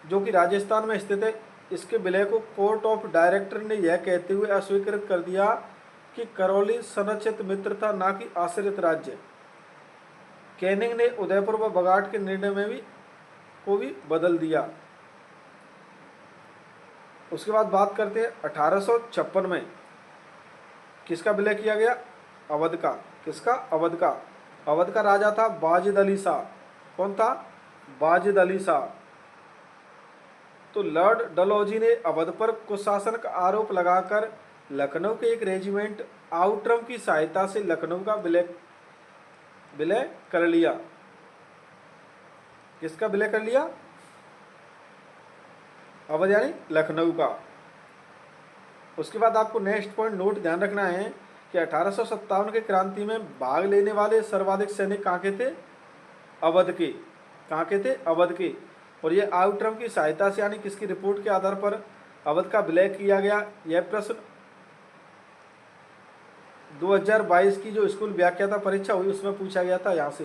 जो कि राजस्थान में स्थित है, इसके विलय को कोर्ट ऑफ डायरेक्टर ने यह कहते हुए अस्वीकृत कर दिया कि करौली संरक्षित मित्र था, ना कि आश्रित राज्य। कैनिंग ने उदयपुर व बघाट के निर्णय में भी बदल दिया। उसके बाद बात करते हैं 1856 में किसका विलय किया गया? अवध का। किसका? अवध का। अवध का राजा था वाजिद अली शाह। कौन था? वाजिद अली शाह। तो लॉर्ड डलहौजी ने अवध पर कुशासन का आरोप लगाकर लखनऊ के एक रेजिमेंट आउटरम की सहायता से लखनऊ का विलय कर लिया। किसका विलय कर लिया? अवध यानी लखनऊ का। उसके बाद आपको नेक्स्ट पॉइंट नोट ध्यान रखना है कि 1857 के क्रांति में भाग लेने वाले सर्वाधिक सैनिक कहाँ के थे? अवध के। कहाँ के थे? अवध के। और ये आउटरम की सहायता से यानी किसकी रिपोर्ट के आधार पर अवध का विलय किया गया? यह प्रश्न 2022 की जो स्कूल व्याख्याता परीक्षा हुई उसमें पूछा गया था यहाँ से।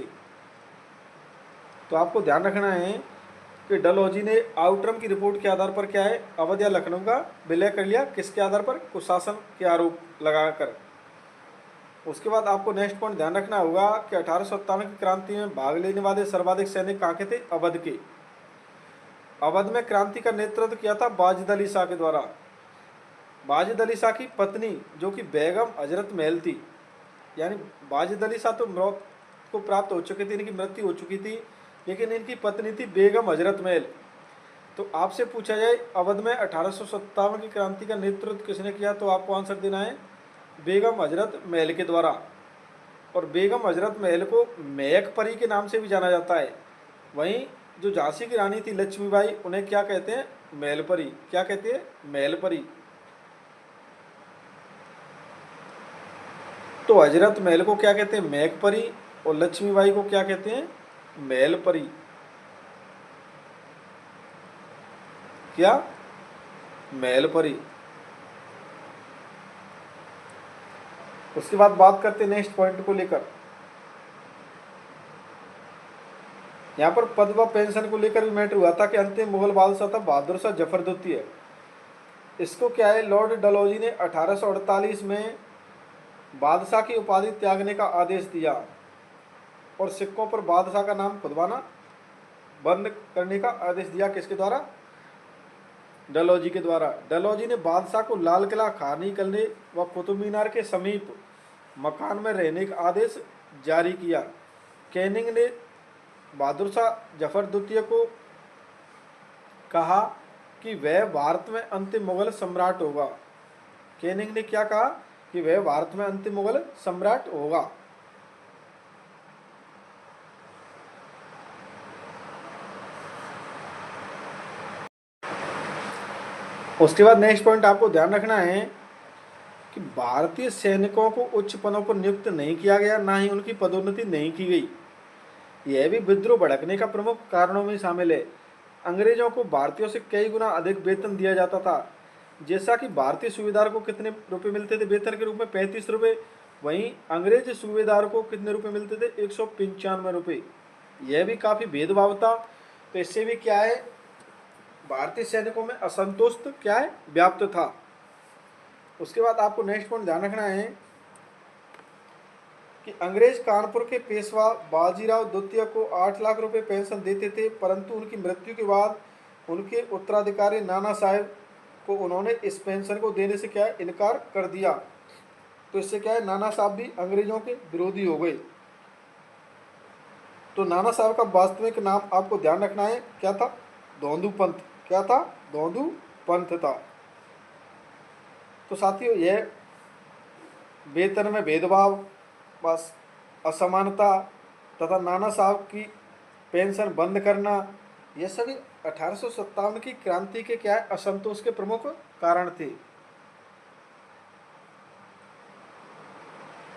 तो आपको ध्यान रखना है कि डलहौजी ने आउटरम की रिपोर्ट के आधार पर क्या है, अवध या लखनऊ का विलय कर लिया। किसके आधार पर? कुशासन के आरोप लगाकर। उसके बाद आपको नेक्स्ट पॉइंट ध्यान रखना होगा कि 1857 की क्रांति में भाग लेने वाले सर्वाधिक सैनिक कहाँ के थे? अवध के। अवध में क्रांति का नेतृत्व किया था वाजिद अली शाह के द्वारा। वाजिद अली शाह की पत्नी जो कि बेगम हजरत महल थी, यानी वाजिद अली शाह तो मौत को प्राप्त हो चुकी थी, इनकी मृत्यु हो चुकी थी, लेकिन इनकी पत्नी थी बेगम हजरत महल। तो आपसे पूछा जाए अवध में 1857 की क्रांति का नेतृत्व किसने किया, तो आपको आंसर देना है बेगम हजरत महल के द्वारा। और बेगम हजरत महल को महक परी के नाम से भी जाना जाता है। वहीं जो झांसी की रानी थी लक्ष्मीबाई, उन्हें क्या कहते हैं, महल परी। क्या कहते हैं, महल परी। तो हजरत महल को क्या कहते हैं, महक परी, और लक्ष्मीबाई को क्या कहते हैं, महल परी। क्या, महल परी। उसके बाद बात करते हैं नेक्स्ट पॉइंट को लेकर। यहाँ पर पद व पेंशन को लेकर भी मैटर हुआ था कि अंतिम मुगल बादशाह था बहादुर शाह जफर द्वितीय। इसको क्या है, लॉर्ड डलहौजी ने 1848 में बादशाह की उपाधि त्यागने का आदेश दिया और सिक्कों पर बादशाह का नाम खुदवाना बंद करने का आदेश दिया। किसके द्वारा, डलहौजी के द्वारा। डलहौजी ने बादशाह को लाल किला, खानी कलने व कुतुब मीनार के समीप मकान में रहने का आदेश जारी किया। कैनिंग ने बहादुर शाह जफर द्वितीय को कहा कि वह भारत में अंतिम मुगल सम्राट होगा। कैनिंग ने क्या कहा कि वह भारत में अंतिम मुगल सम्राट होगा। उसके बाद नेक्स्ट पॉइंट आपको ध्यान रखना है कि भारतीय सैनिकों को उच्च पदों पर नियुक्त नहीं किया गया, ना ही उनकी पदोन्नति नहीं की गई। यह भी विद्रोह भड़कने का प्रमुख कारणों में शामिल है। अंग्रेजों को भारतीयों से कई गुना अधिक वेतन दिया जाता था। जैसा कि भारतीय सूबेदार को कितने रुपए मिलते थे वेतन के रूप में, 35 रुपये। वहीं अंग्रेज सूबेदार को कितने रुपए मिलते थे, 195 रुपये। यह भी काफ़ी भेदभाव था। तो इससे भी क्या है, भारतीय सैनिकों में असंतोष क्या है, व्याप्त था। उसके बाद आपको नेक्स्ट पॉइंट ध्यान रखना है कि अंग्रेज कानपुर के पेशवा बाजीराव द्वितीय को 8 लाख रुपए पेंशन देते थे, परंतु उनकी मृत्यु के बाद उनके उत्तराधिकारी नाना साहेब को उन्होंने इस पेंशन को देने से क्या है, इनकार कर दिया। तो इससे क्या है, नाना साहब भी अंग्रेजों के विरोधी हो गए। तो नाना साहब का वास्तविक नाम आपको ध्यान रखना है, क्या था, धोंदू पंत। क्या था, धोंदू पंत था। तो साथियों, यह वेतन में भेदभाव, बस असमानता तथा नाना साहब की पेंशन बंद करना, ये सभी 1857 की क्रांति के क्या है, असंतोष के प्रमुख कारण थे।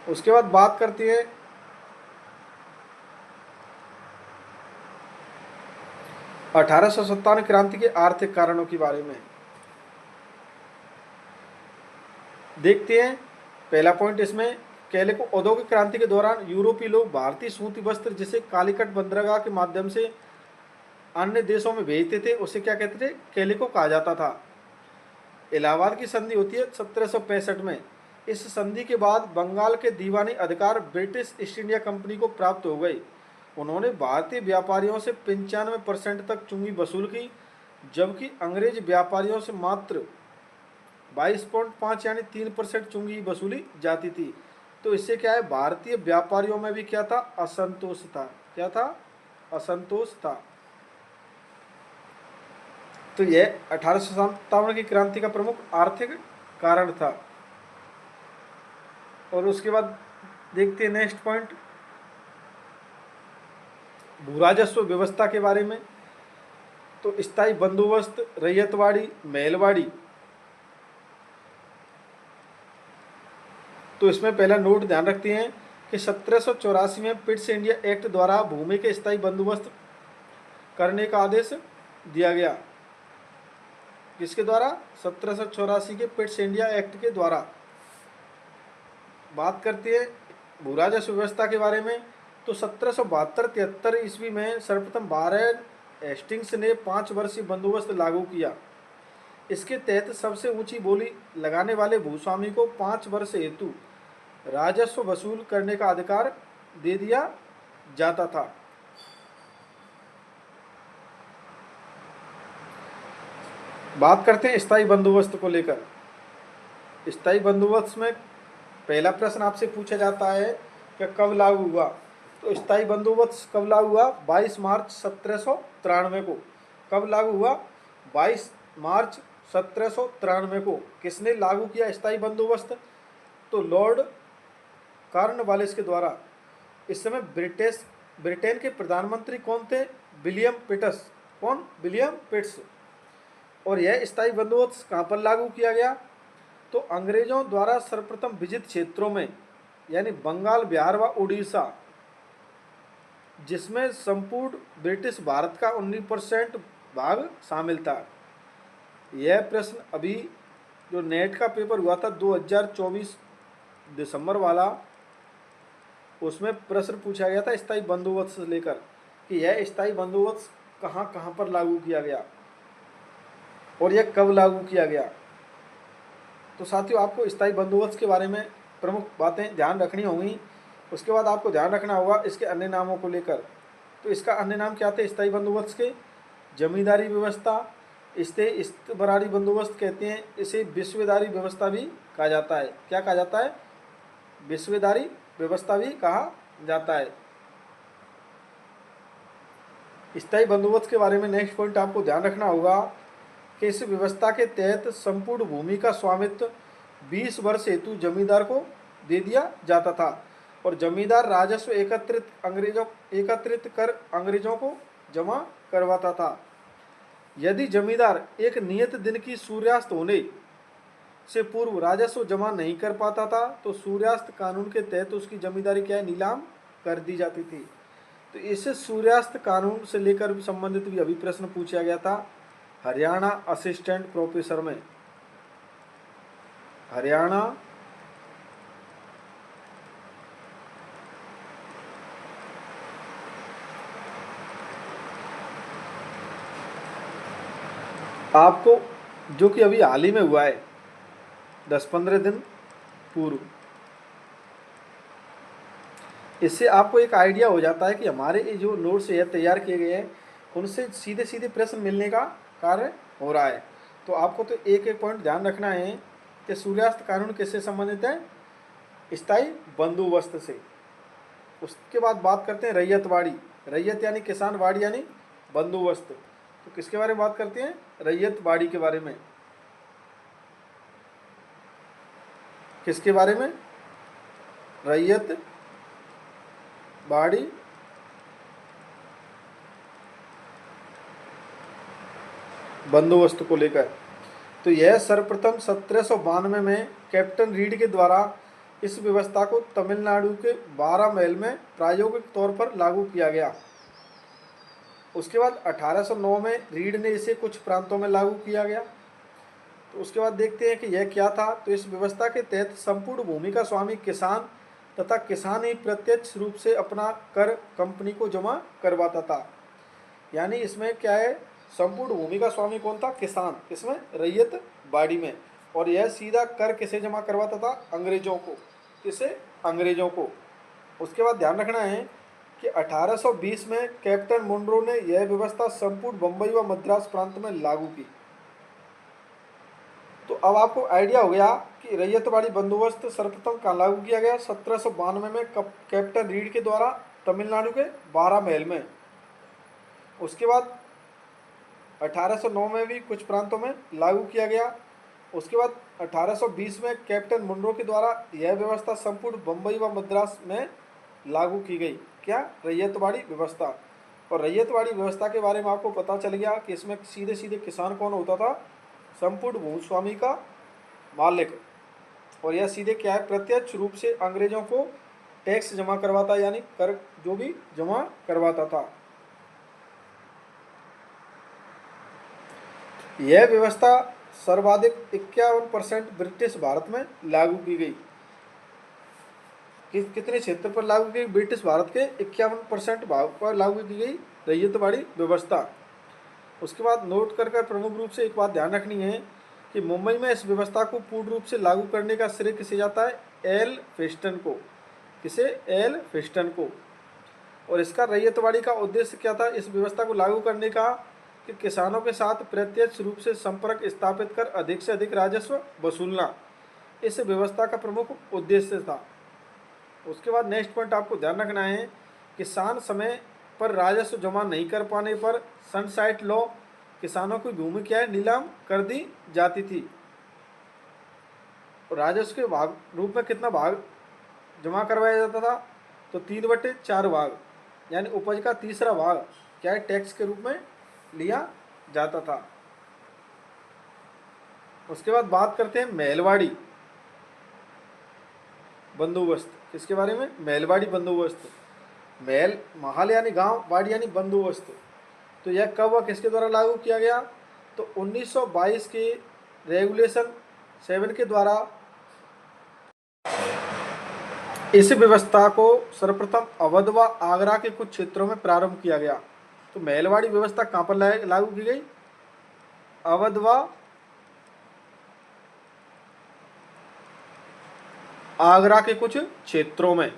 उसके बाद बात करते हैं 1857 क्रांति के आर्थिक कारणों के बारे में। देखते हैं पहला पॉइंट इसमें, कैलिको औद्योगिक क्रांति के दौरान यूरोपीय लोग भारतीय सूती वस्त्र जिसे कालीकट बंदरगाह के माध्यम से अन्य देशों में भेजते थे, उसे क्या कहते थे, कैलिको कहा जाता था। इलाहाबाद की संधि होती है 1765 में। इस संधि के बाद बंगाल के दीवानी अधिकार ब्रिटिश ईस्ट इंडिया कंपनी को प्राप्त हो गए। उन्होंने भारतीय व्यापारियों से 95% तक चुंगी वसूल की, जबकि अंग्रेज व्यापारियों से मात्र 22.5 यानी 3% चुंगी वसूली जाती थी। तो इससे क्या है, भारतीय व्यापारियों में भी क्या था, असंतोष था। क्या था, असंतोष था। तो यह 1857 की क्रांति का प्रमुख आर्थिक कारण था। और उसके बाद देखते हैं नेक्स्ट पॉइंट, भूराजस्व व्यवस्था के बारे में। तो स्थायी बंदोबस्त, रैयतवाड़ी, महलवाड़ी। तो इसमें पहला नोट ध्यान रखते हैं कि 1784 में पिट्स इंडिया एक्ट द्वारा भूमि के स्थायी बंदोबस्त करने का आदेश दिया गया। किसके द्वारा, 1784 के पिट्स इंडिया एक्ट के द्वारा। बात करते हैं भूराजस्व व्यवस्था के बारे में। तो 1772-73 ईस्वी में सर्वप्रथम वारेन हेस्टिंग्स ने 5 वर्षीय बंदोबस्त लागू किया। इसके तहत सबसे ऊंची बोली लगाने वाले भूस्वामी को 5 वर्ष हेतु राजस्व वसूल करने का अधिकार दे दिया जाता था। बात करते हैं स्थायी बंदोबस्त को लेकर। स्थायी बंदोबस्त में पहला प्रश्न आपसे पूछा जाता है कि कब लागू हुआ। तो स्थायी बंदोबस्त कब लागू हुआ? 22 मार्च 1793 को। कब लागू हुआ? 22 मार्च 1793 को। किसने लागू किया स्थायी बंदोबस्त? तो लॉर्ड कॉर्नवालिस के द्वारा। इस समय ब्रिटेन के प्रधानमंत्री कौन थे? विलियम पिट्स। कौन? विलियम पिट्स। और यह स्थायी बंदोबस्त कहाँ पर लागू किया गया? तो अंग्रेजों द्वारा सर्वप्रथम विजित क्षेत्रों में, यानी बंगाल, बिहार व उड़ीसा, जिसमें संपूर्ण ब्रिटिश भारत का 19% भाग शामिल था। यह प्रश्न अभी जो नेट का पेपर हुआ था 2024 दिसंबर वाला, उसमें प्रश्न पूछा गया था स्थायी बंदोबस्त से लेकर कि यह स्थायी बंदोबस्त कहाँ कहाँ पर लागू किया गया और यह कब लागू किया गया। तो साथियों, आपको स्थायी बंदोबस्त के बारे में प्रमुख बातें ध्यान रखनी होंगी। उसके बाद आपको ध्यान रखना होगा इसके अन्य नामों को लेकर। तो इसका अन्य नाम क्या थे स्थायी बंदोबस्त के? जमींदारी व्यवस्था, इसे इस्तबरारी बंदोबस्त कहते हैं, इसे विश्वेदारी व्यवस्था भी कहा जाता है। क्या कहा जाता है? विश्वेदारी व्यवस्था भी कहा जाता है। स्थायी बंदोबस्त के बारे में नेक्स्ट पॉइंट आपको ध्यान रखना होगा कि इस व्यवस्था के तहत संपूर्ण भूमि का स्वामित्व 20 वर्ष हेतु जमींदार को दे दिया जाता था और जमींदार राजस्व एकत्रित कर अंग्रेजों को जमा करवाता था। यदि जमींदार एक नियत दिन की सूर्यास्त होने से पूर्व राजस्व जमा नहीं कर पाता था तो सूर्यास्त कानून के तहत उसकी जमींदारी क्या है? नीलाम कर दी जाती थी। तो इस सूर्यास्त कानून से लेकर संबंधित भी अभी प्रश्न पूछा गया था हरियाणा असिस्टेंट प्रोफेसर में। हरियाणा आपको, जो कि अभी हाल ही में हुआ है 10-15 दिन पूर्व, इससे आपको एक आइडिया हो जाता है कि हमारे ये जो नोट्स है तैयार किए गए हैं उनसे सीधे सीधे प्रश्न मिलने का कार्य हो रहा है। तो आपको तो एक एक पॉइंट ध्यान रखना है कि सूर्यास्त कानून किससे संबंधित है? स्थायी बंदोबस्त से। उसके बाद बात करते हैं रैयतवाड़ी। रैयत यानी किसान, वाड़ी यानी बंदोबस्त। तो किसके बारे में बात करते हैं? रैयतवाड़ी के बारे में। किसके बारे में? रैयत बाड़ी बंदोबस्त को लेकर। तो यह सर्वप्रथम 1792 में कैप्टन रीड के द्वारा इस व्यवस्था को तमिलनाडु के 12 महल में प्रायोगिक तौर पर लागू किया गया। उसके बाद 1809 में रीड ने इसे कुछ प्रांतों में लागू किया गया। तो उसके बाद देखते हैं कि यह क्या था। तो इस व्यवस्था के तहत संपूर्ण भूमि का स्वामी किसान तथा किसान ही प्रत्यक्ष रूप से अपना कर कंपनी को जमा करवाता था। यानी इसमें क्या है? संपूर्ण भूमि का स्वामी कौन था? किसान। इसमें रैयत बाड़ी में। और यह सीधा कर किसे जमा करवाता था? अंग्रेजों को। किसे? अंग्रेजों को। उसके बाद ध्यान रखना है कि 1820 में कैप्टन मुनरो ने यह व्यवस्था संपूर्ण बंबई व मद्रास प्रांत में लागू की। तो अब आपको आइडिया हो गया कि रैयतवाड़ी बंदोबस्त सर्वप्रथम कहाँ लागू किया गया? 1792 में कैप्टन रीड के द्वारा तमिलनाडु के 12 महल में। उसके बाद 1809 में भी कुछ प्रांतों में लागू किया गया। उसके बाद 1820 में कैप्टन मुनरो के द्वारा यह व्यवस्था संपूर्ण बंबई व मद्रास में लागू की गई। क्या? रैयतवाड़ी व्यवस्था। और रैयतवाड़ी व्यवस्था के बारे में आपको पता चल गया कि इसमें सीधे सीधे किसान कौन होता था? संपूर्ण भूस्वामी का मालिक। और यह सीधे क्या है? प्रत्यक्ष रूप से अंग्रेजों को टैक्स जमा करवाता, यानी कर जो भी जमा करवाता था। यह व्यवस्था सर्वाधिक 51% ब्रिटिश भारत में लागू की गई। कितने क्षेत्र पर लागू की? ब्रिटिश भारत के 51% भाग पर लागू की गई रैयतवाड़ी व्यवस्था। उसके बाद नोट कर प्रमुख रूप से एक बात ध्यान रखनी है कि मुंबई में इस व्यवस्था को पूर्ण रूप से लागू करने का श्रेय किसे जाता है? एल फिस्टन को। किसे? एल फिस्टन को। और इसका रैयतवाड़ी का उद्देश्य क्या था इस व्यवस्था को लागू करने का? कि किसानों के साथ प्रत्यक्ष रूप से संपर्क स्थापित कर अधिक से अधिक राजस्व वसूलना। इस व्यवस्था का प्रमुख उद्देश्य था। उसके बाद नेक्स्ट पॉइंट आपको ध्यान रखना है, किसान समय पर राजस्व जमा नहीं कर पाने पर सनसाइट लॉ किसानों की भूमि क्या है, नीलाम कर दी जाती थी। राजस्व के भाग रूप में कितना भाग जमा करवाया जाता था, तो 3/4 भाग, यानी उपज का तीसरा भाग क्या है, टैक्स के रूप में लिया जाता था। उसके बाद बात करते हैं महलवाड़ी बंदोबस्त। किसके बारे में, महलवाड़ी बंदोबस्त। महल यानी गांव, वाड़ी यानी बंदोबस्त। तो यह कब व किसके द्वारा लागू किया गया, तो 1922 के रेगुलेशन 7 के द्वारा इस व्यवस्था को सर्वप्रथम अवध व आगरा के कुछ क्षेत्रों में प्रारंभ किया गया। तो महलवाड़ी व्यवस्था कहाँ पर लागू की गई, अवध व आगरा के कुछ क्षेत्रों में।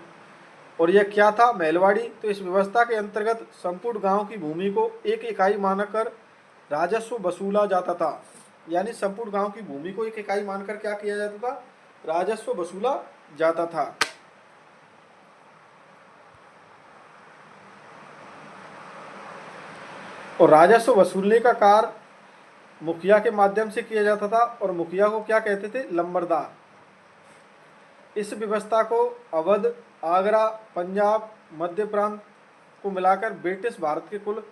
और यह क्या था महलवाड़ी, तो इस व्यवस्था के अंतर्गत संपूर्ण गांव की भूमि को एक इकाई मानकर राजस्व वसूला जाता था। यानी संपूर्ण गांव की भूमि को एक इकाई मानकर क्या किया जाता था, राजस्व वसूला जाता था। और राजस्व वसूलने का कार्य मुखिया के माध्यम से किया जाता था, और मुखिया को क्या कहते थे, लंबरदार। इस व्यवस्था को अवध, आगरा, पंजाब, मध्य प्रांत को मिलाकर ब्रिटिश भारत के कुल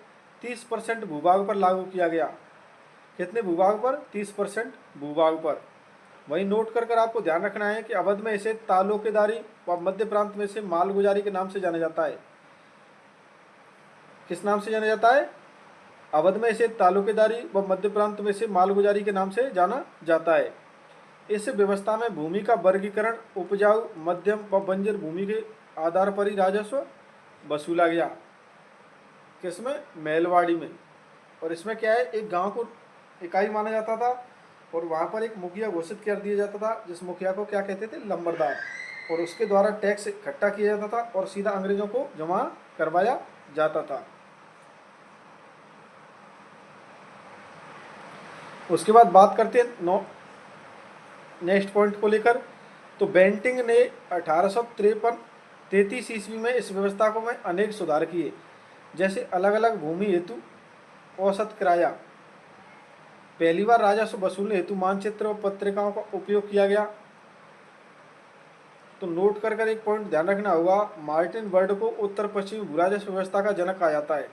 30% भूभाग पर लागू किया गया। कितने भूभाग पर, 30% भूभाग पर। वहीं नोट कर आपको ध्यान रखना है कि अवध में इसे तालुकेदारी व मध्य प्रांत में इसे मालगुजारी के नाम से जाना जाता है। किस नाम से जाना जाता है, अवध में इसे तालुकेदारी व मध्य प्रांत में इसे मालगुजारी के नाम से जाना जाता है। इस व्यवस्था में भूमि का वर्गीकरण उपजाऊ, मध्यम व बंजर भूमि के आधार पर ही राजस्व वसूला गया। किसमें, महलवाड़ी में। और इसमें क्या है, एक गांव को इकाई माना जाता था और वहां पर एक मुखिया घोषित कर दिया जाता था, जिस मुखिया को क्या कहते थे, लंबरदार। और उसके द्वारा टैक्स इकट्ठा किया जाता था और सीधा अंग्रेजों को जमा करवाया जाता था। उसके बाद बात करते हैं नेक्स्ट पॉइंट को लेकर। तो बेंटिंग ने 1833 ईस्वी में इस व्यवस्था को में अनेक सुधार किए, जैसे अलग अलग भूमि हेतु औसत किराया, पहली बार राजस्व वसूलने हेतु मानचित्र और पत्रिकाओं का उपयोग किया गया। तो नोट कर एक पॉइंट ध्यान रखना होगा, मार्टिन वर्ड को उत्तर पश्चिमी भूराजस्व व्यवस्था का जनक कहा जाता है।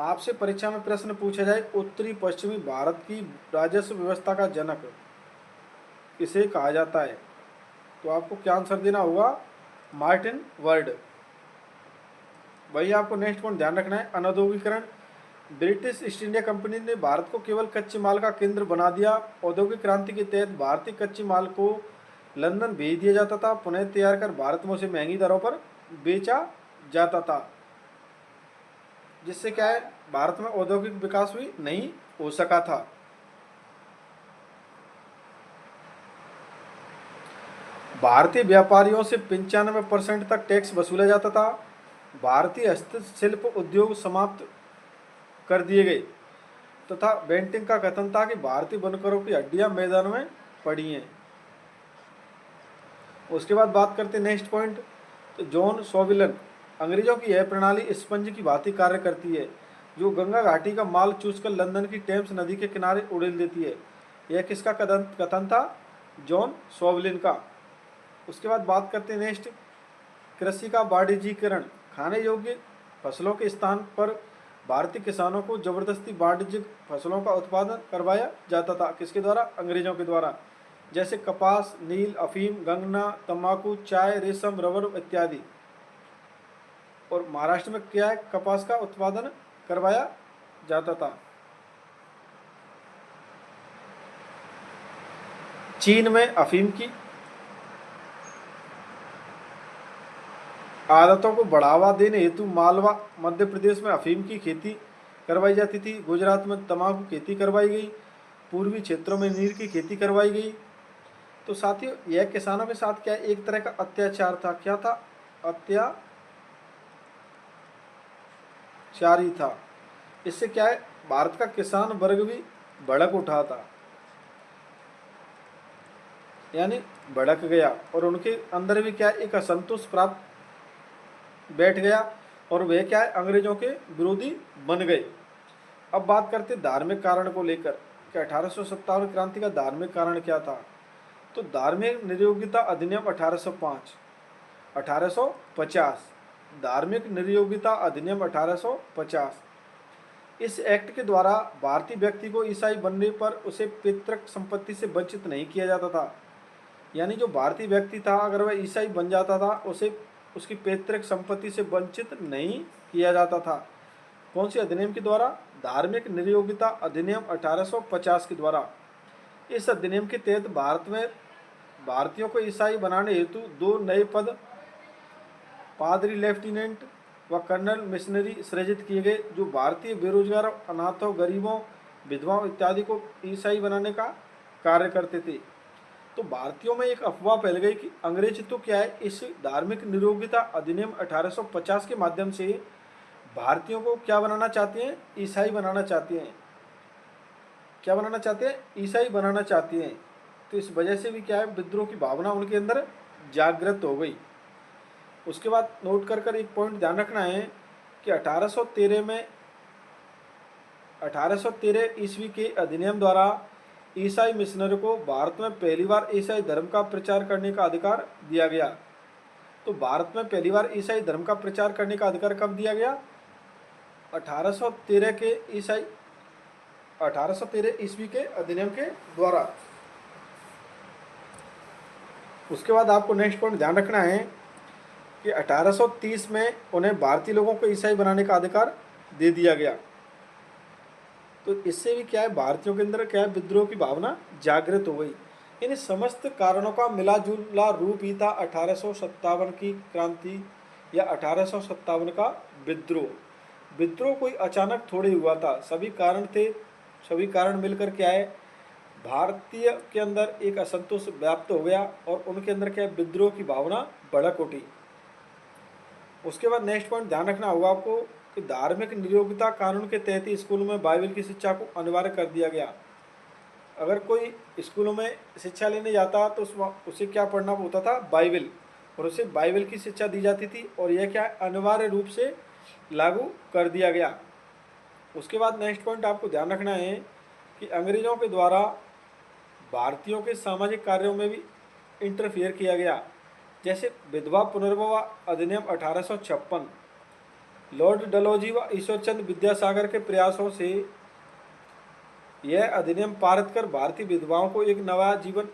आपसे परीक्षा में प्रश्न पूछा जाए, उत्तरी पश्चिमी भारत की राजस्व व्यवस्था का जनक किसे कहा जाता है, तो आपको क्या आंसर देना होगा, मार्टिन वर्ड। वही आपको नेक्स्ट पॉइंट ध्यान रखना है, अनौद्योगिकरण। ब्रिटिश ईस्ट इंडिया कंपनी ने भारत को केवल कच्चे माल का केंद्र बना दिया। औद्योगिक क्रांति के तहत भारतीय कच्चे माल को लंदन भेज दिया जाता था, पुनः तैयार कर भारत में उसे महंगी दरों पर बेचा जाता था, जिससे क्या है, भारत में औद्योगिक विकास भी नहीं हो सका था। भारतीय व्यापारियों से 95% तक टैक्स वसूला जाता था। भारतीय हस्तशिल्प उद्योग समाप्त कर दिए गए तथा बेंटिंग का कथन था कि भारतीय बुनकरों की हड्डियां मैदान में पड़ी हैं। उसके बाद बात करते हैं नेक्स्ट पॉइंट, तो जॉन सोविलन। अंग्रेजों की यह प्रणाली स्पंज की भांति कार्य करती है, जो गंगा घाटी का माल चूसकर लंदन की टेम्स नदी के किनारे उड़ेल देती है। यह किसका कथन था, जॉन सोविलिन का। उसके बाद बात करते हैं नेक्स्ट, कृषि का वाणिज्यीकरण। खाने योग्य फसलों के स्थान पर भारतीय किसानों को जबरदस्ती वाणिज्यिक फसलों का उत्पादन करवाया जाता था। किसके द्वारा, अंग्रेजों के द्वारा, जैसे कपास, नील, अफीम, गन्ना, तंबाकू, चाय, रेशम, रबर इत्यादि। और महाराष्ट्र में क्या है, कपास का उत्पादन करवाया जाता था। चीन में अफीम की आदतों को बढ़ावा देने हेतु मालवा मध्य प्रदेश में अफीम की खेती करवाई जाती थी। गुजरात में तंबाकू खेती करवाई गई। पूर्वी क्षेत्रों में नीर की खेती करवाई गई। तो साथियों, यह किसानों के साथ क्या एक तरह का अत्याचार था। क्या था, अत्याचारी था। इससे क्या है, भारत का किसान वर्ग भी भड़क उठा था। यानी भड़क गया और उनके अंदर भी क्या है, एक असंतोष प्राप्त बैठ गया और वे क्या है, अंग्रेजों के विरोधी बन गए। अब बात करते हैं धार्मिक कारण को लेकर कि 1857 क्रांति का धार्मिक कारण क्या था। तो धार्मिक नियोगिता अधिनियम 1805, 1850, धार्मिक नियोगिता अधिनियम 1850। इस एक्ट के द्वारा भारतीय व्यक्ति को ईसाई बनने पर उसे पितृक संपत्ति से वंचित नहीं किया जाता था। यानी जो भारतीय व्यक्ति था, अगर वह ईसाई बन जाता था, उसे उसकी पैतृक संपत्ति से वंचित नहीं किया जाता था। कौन सी अधिनियम के द्वारा? धार्मिक नियोगिता अधिनियम 1850 के द्वारा। इस अधिनियम के तहत भारत में भारतीयों को ईसाई बनाने हेतु 2 नए पद पादरी लेफ्टिनेंट व कर्नल मिशनरी सृजित किए गए, जो भारतीय बेरोजगारों, अनाथों, गरीबों, विधवाओं इत्यादि को ईसाई बनाने का कार्य करते थे। तो भारतीयों में एक अफवाह फैल गई कि अंग्रेज तो क्या है, इस धार्मिक नियोगिता अधिनियम 1850 के माध्यम से भारतीयों को क्या बनाना चाहते हैं? ईसाई बनाना चाहते हैं। क्या बनाना चाहते हैं? ईसाई बनाना चाहते हैं। तो इस वजह से भी क्या है, विद्रोह की भावना उनके अंदर जागृत हो गई। उसके बाद नोट कर कर एक पॉइंट ध्यान रखना है कि 1813 ईस्वी के अधिनियम द्वारा ईसाई मिशनरी को भारत में पहली बार ईसाई धर्म का प्रचार करने का अधिकार दिया गया। तो भारत में पहली बार ईसाई धर्म का प्रचार करने का अधिकार कब दिया गया? 1813 ईस्वी के अधिनियम के द्वारा। उसके बाद आपको नेक्स्ट पॉइंट ध्यान रखना है कि 1830 में उन्हें भारतीय लोगों को ईसाई बनाने का अधिकार दे दिया गया। तो इससे भी क्या है, भारतीयों के अंदर क्या है, विद्रोह की भावना जागृत हो गई। इन समस्त कारणों का मिला जुला रूप ही था 1857 की क्रांति या 1857 का विद्रोह। विद्रोह कोई अचानक थोड़ी हुआ था, सभी कारण थे। सभी कारण मिलकर क्या है, भारतीय के अंदर एक असंतोष व्याप्त हो गया और उनके अंदर क्या है, विद्रोह की भावना भड़क उठी। उसके बाद नेक्स्ट पॉइंट ध्यान रखना होगा आपको कि धार्मिक नियोगिता कानून के तहत ही स्कूलों में बाइबल की शिक्षा को अनिवार्य कर दिया गया। अगर कोई स्कूलों में शिक्षा लेने जाता तो उसे क्या पढ़ना होता था? बाइबल, और उसे बाइबल की शिक्षा दी जाती थी और यह क्या अनिवार्य रूप से लागू कर दिया गया। उसके बाद नेक्स्ट पॉइंट आपको ध्यान रखना है कि अंग्रेजों के द्वारा भारतीयों के सामाजिक कार्यों में भी इंटरफियर किया गया। जैसे विधवा पुनर्विवाह अधिनियम 1856, लॉर्ड डलहौजी व ईश्वरचंद विद्यासागर के प्रयासों से यह अधिनियम पारित कर भारतीय विधवाओं को एक नया जीवन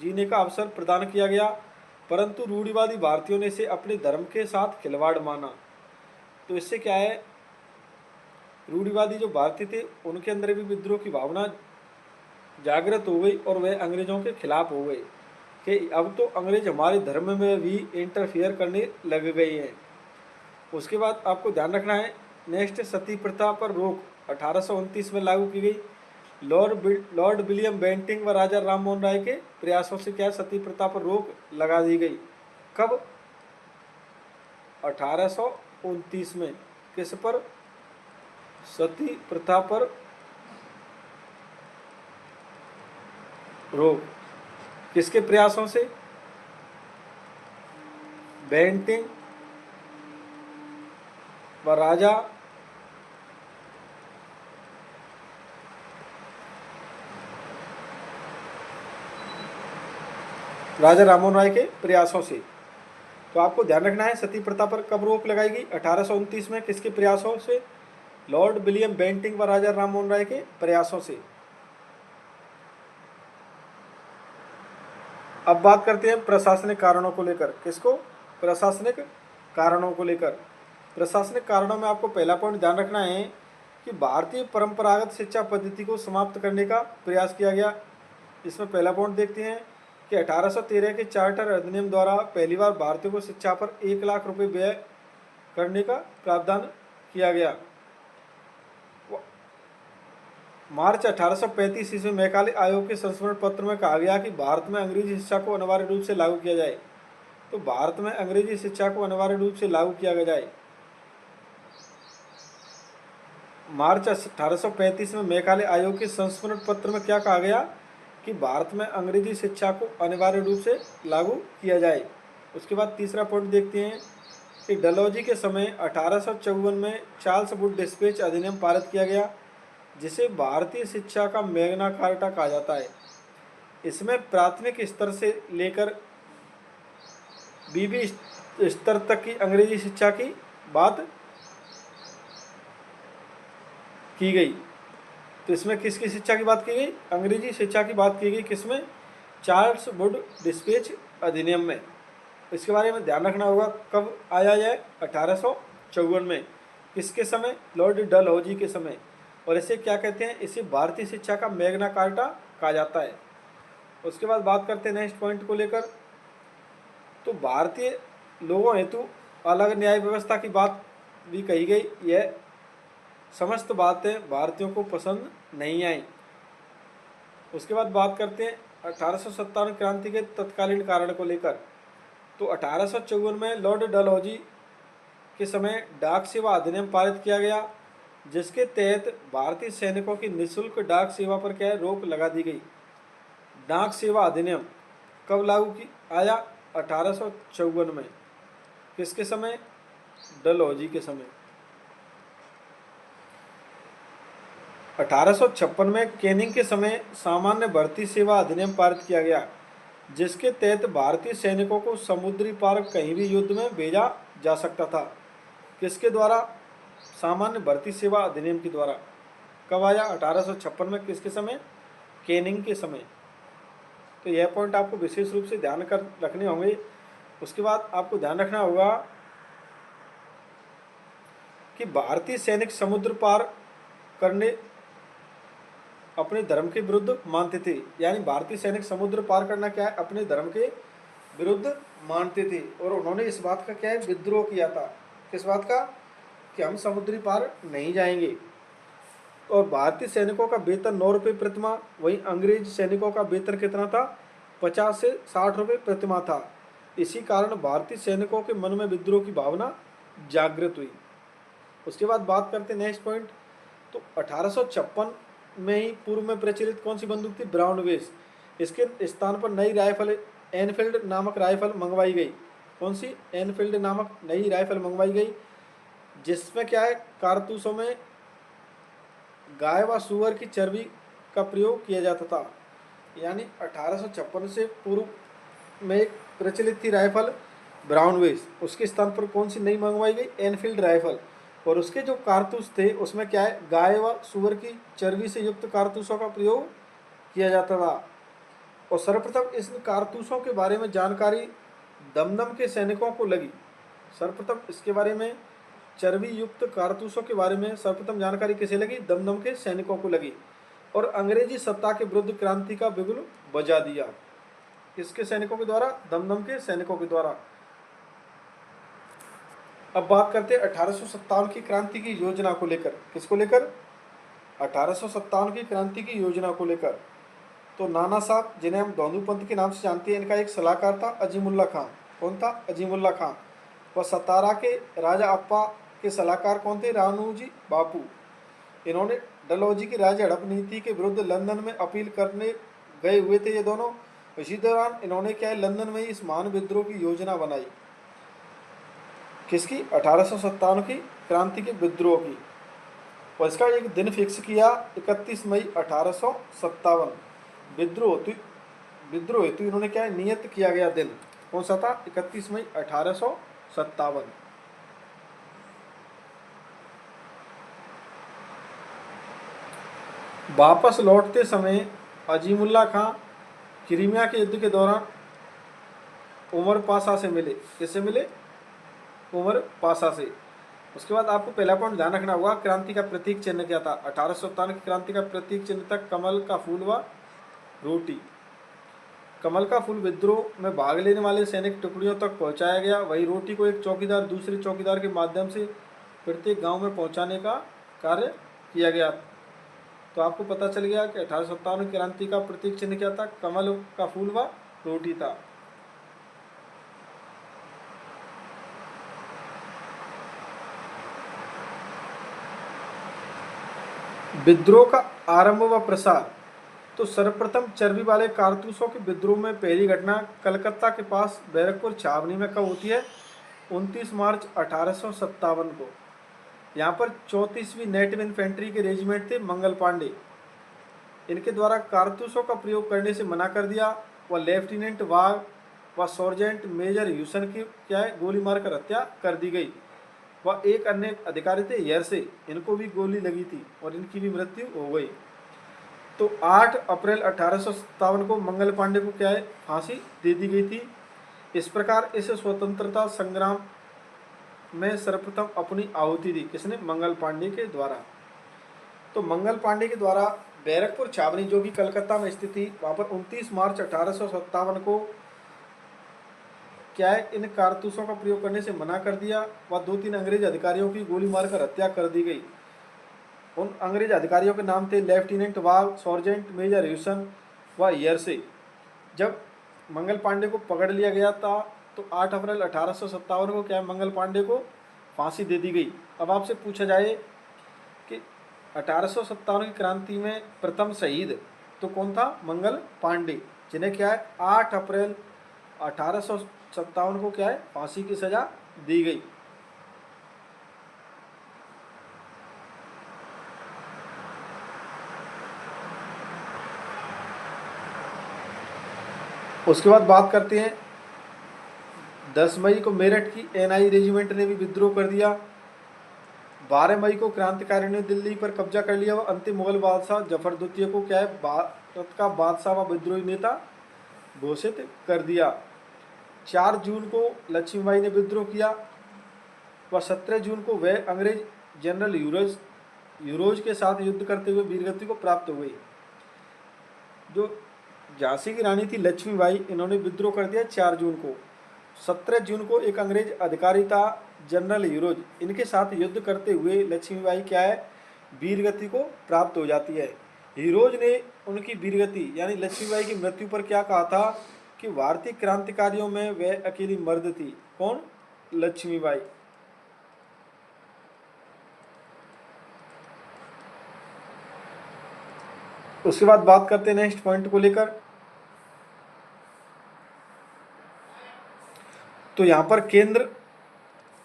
जीने का अवसर प्रदान किया गया, परंतु रूढ़िवादी भारतीयों ने इसे अपने धर्म के साथ खिलवाड़ माना। तो इससे क्या है, रूढ़िवादी जो भारतीय थे उनके अंदर भी विद्रोह की भावना जागृत हो गई और वह अंग्रेजों के खिलाफ हो गए कि अब तो अंग्रेज हमारे धर्म में भी इंटरफियर करने लग गए हैं। उसके बाद आपको ध्यान रखना है नेक्स्ट, सती प्रथा पर रोक 1829 में लागू की गई। लॉर्ड विलियम बेंटिंग व राजा राम मोहन राय के प्रयासों से क्या सती प्रथा पर रोक लगा दी गई। कब? 1829 में। किस पर? सती प्रथा पर रोक। किसके प्रयासों से? बेंटिंग व राजा राममोहन राय के प्रयासों से। तो आपको ध्यान रखना है सती प्रथा पर कब रोक लगाई गई? 1829 में। किसके प्रयासों से? लॉर्ड विलियम बेंटिंग व राजा राममोहन राय के प्रयासों से। अब बात करते हैं प्रशासनिक कारणों को लेकर। किसको? प्रशासनिक कारणों को लेकर। प्रशासनिक कारणों में आपको पहला पॉइंट ध्यान रखना है कि भारतीय परंपरागत शिक्षा पद्धति को समाप्त करने का प्रयास किया गया। इसमें पहला पॉइंट देखते हैं कि 1813 के चार्टर अधिनियम द्वारा पहली बार भारतीयों को शिक्षा पर 1 लाख रुपए व्यय करने का प्रावधान किया गया। मार्च 1835 ईस्वी में मैकाले आयोग के संस्मरण पत्र में कहा गया कि भारत में अंग्रेजी शिक्षा को अनिवार्य रूप से लागू किया जाए। तो भारत में अंग्रेजी शिक्षा को अनिवार्य रूप से लागू किया जाए। मार्च 1835 में मैकाले आयोग के संस्मरण पत्र में क्या कहा गया कि भारत में अंग्रेजी शिक्षा को अनिवार्य रूप से लागू किया जाए। उसके बाद तीसरा पॉइंट देखते हैं कि डलहौजी के समय 1854 में चार्ल्स वुड डिस्पैच अधिनियम पारित किया गया, जिसे भारतीय शिक्षा का मैग्ना कार्टा कहा जाता है। इसमें प्राथमिक स्तर से लेकर बीबी स्तर तक की अंग्रेजी शिक्षा की बात की गई। तो इसमें किसकी शिक्षा की बात की गई? अंग्रेजी शिक्षा की बात की गई। किसमें? चार्ल्स वुड डिस्पैच अधिनियम में। इसके बारे में ध्यान रखना होगा। कब आया है? 1854 में। किसके समय? लॉर्ड डलहौजी के समय। और इसे क्या कहते हैं? इसे भारतीय शिक्षा का मैग्ना कार्टा कहा जाता है। उसके बाद बात करते हैं नेक्स्ट पॉइंट को लेकर। तो भारतीय लोगों हेतु अलग न्याय व्यवस्था की बात भी कही गई। यह समस्त बातें भारतीयों को पसंद नहीं आई। उसके बाद बात करते हैं 1857 क्रांति के तत्कालीन कारण को लेकर। तो 1854 में लॉर्ड डलहौजी के समय डाक सेवा अधिनियम पारित किया गया, जिसके तहत भारतीय सैनिकों की निःशुल्क डाक सेवा पर क्या है? रोक लगा दी गई। डाक सेवा अधिनियम कब लागू की आया? 1854 में। किसके समय? डलहौजी के समय। 1856 में कैनिंग के समय सामान्य भर्ती सेवा अधिनियम पारित किया गया, जिसके तहत भारतीय सैनिकों को समुद्री पार कहीं भी युद्ध में भेजा जा सकता था। किसके द्वारा? सामान्य भर्ती सेवा अधिनियम के द्वारा। कब आया? 1856 में। किसके समय? कैनिंग के समय। तो यह पॉइंट आपको विशेष रूप से ध्यान कर रखने होंगे। उसके बाद आपको ध्यान रखना होगा कि भारतीय सैनिक समुद्र पार करने अपने धर्म के विरुद्ध मानते थे। यानी भारतीय सैनिक समुद्र पार करना क्या है? अपने धर्म के विरुद्ध मानते थे। और उन्होंने इस बात का क्या है? विद्रोह किया था। किस बात का? कि हम समुद्री पार नहीं जाएंगे। और भारतीय सैनिकों का वेतन 9 रुपये प्रतिमाह, वहीं अंग्रेज सैनिकों का वेतन कितना था? 50 से 60 रुपये प्रतिमाह था। इसी कारण भारतीय सैनिकों के मन में विद्रोह की भावना जागृत हुई। उसके बाद बात करते हैं नेक्स्ट पॉइंट। तो 1856 में ही पूर्व में प्रचलित कौन सी बंदूक थी? Brown base. इसके स्थान पर नई राइफल एनफील्ड नामक राइफल मंगवाई गई। कौन सी? एनफील्ड नामक नई राइफल मंगवाई गई, जिसमें क्या है? कारतूसों में गाय व सुअर की चर्बी का प्रयोग किया जाता था। यानी 1856 से पूर्व में एक प्रचलित थी राइफल ब्राउन बेस, उसके स्थान पर कौन सी नई मंगवाई गई? Enfield rifle. और उसके जो कारतूस थे उसमें क्या है? गाय व सुअर की चर्बी से युक्त कारतूसों का प्रयोग किया जाता था। और सर्वप्रथम इस कारतूसों के बारे में जानकारी दमदम के सैनिकों को लगी। सर्वप्रथम इसके बारे में, चर्बी युक्त कारतूसों के बारे में सर्वप्रथम जानकारी किसे लगी? दमदम के सैनिकों को लगी। और अंग्रेजी सत्ता के विरुद्ध क्रांति का बिगुल बजा दिया। किसके सैनिकों के द्वारा? दमदम के सैनिकों के द्वारा। अब बात करते हैं 1857 की क्रांति की योजना को लेकर। किसको लेकर? 1857 की क्रांति की योजना को लेकर। तो नाना साहब, जिन्हें हम दोनू पंथ के नाम से जानते हैं, इनका एक सलाहकार था अजीमुल्ला खां। कौन था? अजीमुल्ला खां। वह सतारा के राजा अप्पा के सलाहकार कौन थे? रानूजी बापू। इन्होंने डलहौजी की राज्य हड़प नीति के विरुद्ध लंदन में अपील करने गए हुए थे ये दोनों। इसी दौरान इन्होंने क्या है? लंदन में इस महान विद्रोह की योजना बनाई। किसकी? 1857 की क्रांति के विद्रोह की। और इसका एक दिन फिक्स किया, 31 मई 1857। विद्रोह हेतु इन्होंने क्या है? नियत किया गया दिन कौन सा था? 31 मई 1857। वापस लौटते समय अजीमुल्ला खां क्रीमिया के युद्ध के दौरान उमर पाशा से मिले। किससे मिले? उमर पाशा से। उसके बाद आपको पहला पॉइंट ध्यान रखना होगा, क्रांति का प्रतीक चिन्ह क्या था? 1857 की क्रांति का प्रतीक चिन्ह था कमल का फूल व रोटी। कमल का फूल विद्रोह में भाग लेने वाले सैनिक टुकड़ियों तक पहुंचाया गया। वही रोटी को एक चौकीदार दूसरे चौकीदार के माध्यम से प्रत्येक गांव में पहुंचाने का कार्य किया गया। तो आपको पता चल गया कि 1857 क्रांति का प्रतीक चिन्ह क्या था? कमल का फूल व रोटी था। विद्रोह का आरंभ व प्रसार तो सर्वप्रथम चर्बी वाले कारतूसों के विद्रोह में पहली घटना कलकत्ता के पास बैरकपुर छावनी में कब होती है? 29 मार्च 1857 को। यहाँ पर 34वीं नेटिव इन्फेंट्री के रेजिमेंट थे मंगल पांडे, इनके द्वारा कारतूसों का प्रयोग करने से मना कर दिया। वह लेफ्टिनेंट वाघ व सर्जेंट मेजर ह्यूसन की क्या है गोली मारकर हत्या कर दी गई। वह एक अन्य अधिकारी थे यरसे, इनको भी गोली लगी थी और इनकी भी मृत्यु हो गई। तो 8 अप्रैल 1857 को मंगल पांडे को क्या है फांसी दे दी गई थी। इस प्रकार इस स्वतंत्रता संग्राम में सर्वप्रथम अपनी आहुति दी किसने? मंगल पांडे के द्वारा। तो मंगल पांडे के द्वारा बैरकपुर छावनी जो कि कलकत्ता में स्थित थी, वहाँ पर 29 मार्च 1857 को क्या है इन कारतूसों का प्रयोग करने से मना कर दिया व 2-3 अंग्रेज अधिकारियों की गोली मारकर हत्या कर दी गई। उन अंग्रेज अधिकारियों के नाम थे लेफ्टिनेंट वाघ, सर्जेंट मेजर ह्यूसन व यरसे। जब मंगल पांडे को पकड़ लिया गया था तो 8 अप्रैल 1857 को क्या मंगल पांडे को फांसी दे दी गई। अब आपसे पूछा जाए कि 1857 की क्रांति में प्रथम शहीद तो कौन था? मंगल पांडे, जिन्हें क्या है 8 अप्रैल 1857 को क्या है फांसी की सजा दी गई। उसके बाद बात करते हैं 10 मई को मेरठ की एनआई रेजिमेंट ने भी विद्रोह कर दिया। 12 मई को क्रांतिकारियों ने दिल्ली पर कब्जा कर लिया व अंतिम मुगल बादशाह जफर द्वितीय को क्या है भारत का बादशाह व विद्रोही नेता घोषित कर दिया। 4 जून को लक्ष्मीबाई ने विद्रोह किया व 17 जून को वह अंग्रेज जनरल यूरोज के साथ युद्ध करते हुए वीरगति को प्राप्त हुई। जो झांसी की रानी थी लक्ष्मीबाई, इन्होंने विद्रोह कर दिया 4 जून को। 17 जून को एक अंग्रेज अधिकारी था जनरल यूरोज, इनके साथ युद्ध करते हुए लक्ष्मीबाई क्या है वीरगति को प्राप्त हो जाती है। यूरोज ने उनकी वीरगति यानी लक्ष्मीबाई की मृत्यु पर क्या कहा था कि भारतीय क्रांतिकारियों में वह अकेली मर्द थी। कौन? लक्ष्मीबाई। उसके बाद बात करते हैं नेक्स्ट पॉइंट को लेकर। तो यहाँ पर केंद्र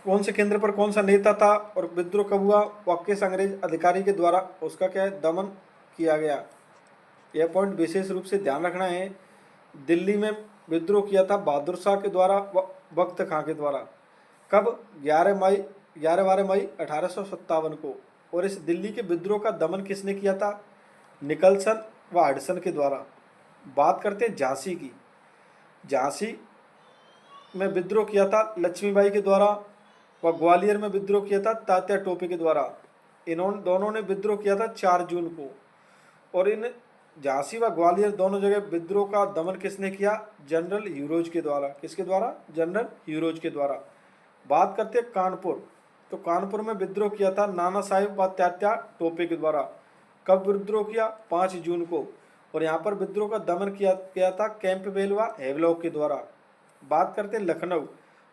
कौन से केंद्र पर कौन सा नेता था और विद्रोह कब हुआ? वह किस अंग्रेज अधिकारी के द्वारा उसका क्या है दमन किया गया। यह पॉइंट विशेष रूप से ध्यान रखना है। दिल्ली में विद्रोह किया था बहादुर शाह के द्वारा व बख्त खां के द्वारा। कब? 11-12 मई 1857 को। और इस दिल्ली के विद्रोह का दमन किसने किया था? निकलसन व हडसन के द्वारा। बात करते हैं झांसी की। झांसी में विद्रोह किया था लक्ष्मीबाई के द्वारा व ग्वालियर में विद्रोह किया था तात्या टोपे के द्वारा। दोनों ने विद्रोह किया था 4 जून को। और इन झांसी व ग्वालियर दोनों जगह विद्रोह का दमन किसने किया? जनरल यूरोज के द्वारा। किसके द्वारा? जनरल यूरोज के द्वारा। बात करते हैं कानपुर। तो कानपुर में विद्रोह किया था नाना साहिब व तात्या टोपे के द्वारा। कब विद्रोह किया? 5 जून को। और यहाँ पर विद्रोह का दमन किया गया था कैंपबेल व हेवलॉक के द्वारा। बात करते हैं लखनऊ।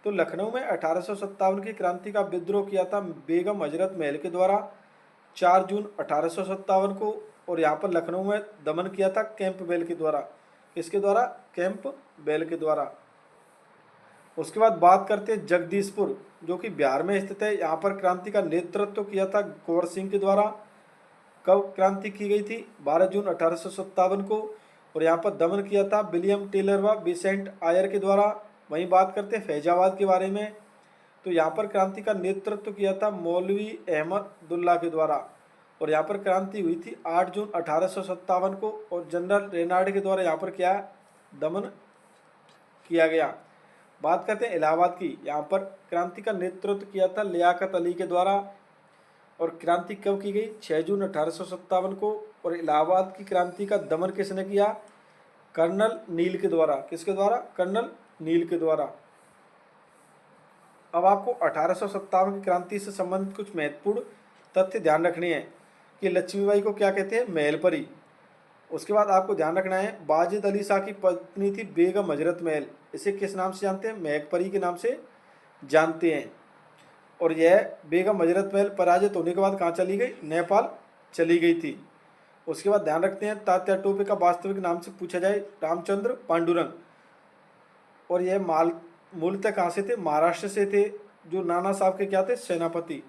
तो लखनऊ में 1857 की क्रांति का विद्रोह किया था बेगम हजरत महल के द्वारा 4 जून 1857 को। और यहाँ पर लखनऊ में दमन किया था कैंपबेल के द्वारा। किसके द्वारा? कैंपबेल के द्वारा। उसके बाद बात करते हैं जगदीशपुर जो कि बिहार में स्थित है। यहाँ पर क्रांति का नेतृत्व किया था कुंवर सिंह के द्वारा। कब क्रांति की गई थी? 12 जून 1857 को। और यहाँ पर दमन किया था विलियम टेलर व विसेंट आयर के द्वारा। वहीं बात करते हैं फैजाबाद के बारे में। तो यहाँ पर क्रांति का नेतृत्व किया था मौलवी अहमदुल्ला के द्वारा। और यहाँ पर क्रांति हुई थी 8 जून 1857 को। और जनरल रेनार्ड के द्वारा यहाँ पर क्या दमन किया गया। बात करते हैं इलाहाबाद की। यहाँ पर क्रांति का नेतृत्व किया था लियाकत अली के द्वारा। और क्रांति कब की गई? 6 जून 1857 को। और इलाहाबाद की क्रांति का दमन किसने किया? कर्नल नील के द्वारा। किसके द्वारा? कर्नल नील के द्वारा। अब आपको 1857 की क्रांति से संबंधित कुछ महत्वपूर्ण तथ्य ध्यान रखने हैं कि लक्ष्मीबाई को क्या कहते हैं? महलपरी। उसके बाद आपको ध्यान रखना है वाजिद अली शाह की पत्नी थी बेगम हजरत महल। इसे किस नाम से जानते हैं? महकपरी के नाम से जानते हैं। और यह बेगम हजरत महल पराजित होने के बाद कहाँ चली गई? नेपाल चली गई थी। उसके बाद ध्यान रखते हैं तात्या टोपे का वास्तविक नाम से पूछा जाए रामचंद्र पांडुरंग, और यह मूलतः कहाँ से थे, महाराष्ट्र से थे, जो नाना साहब के क्या थे, सेनापति।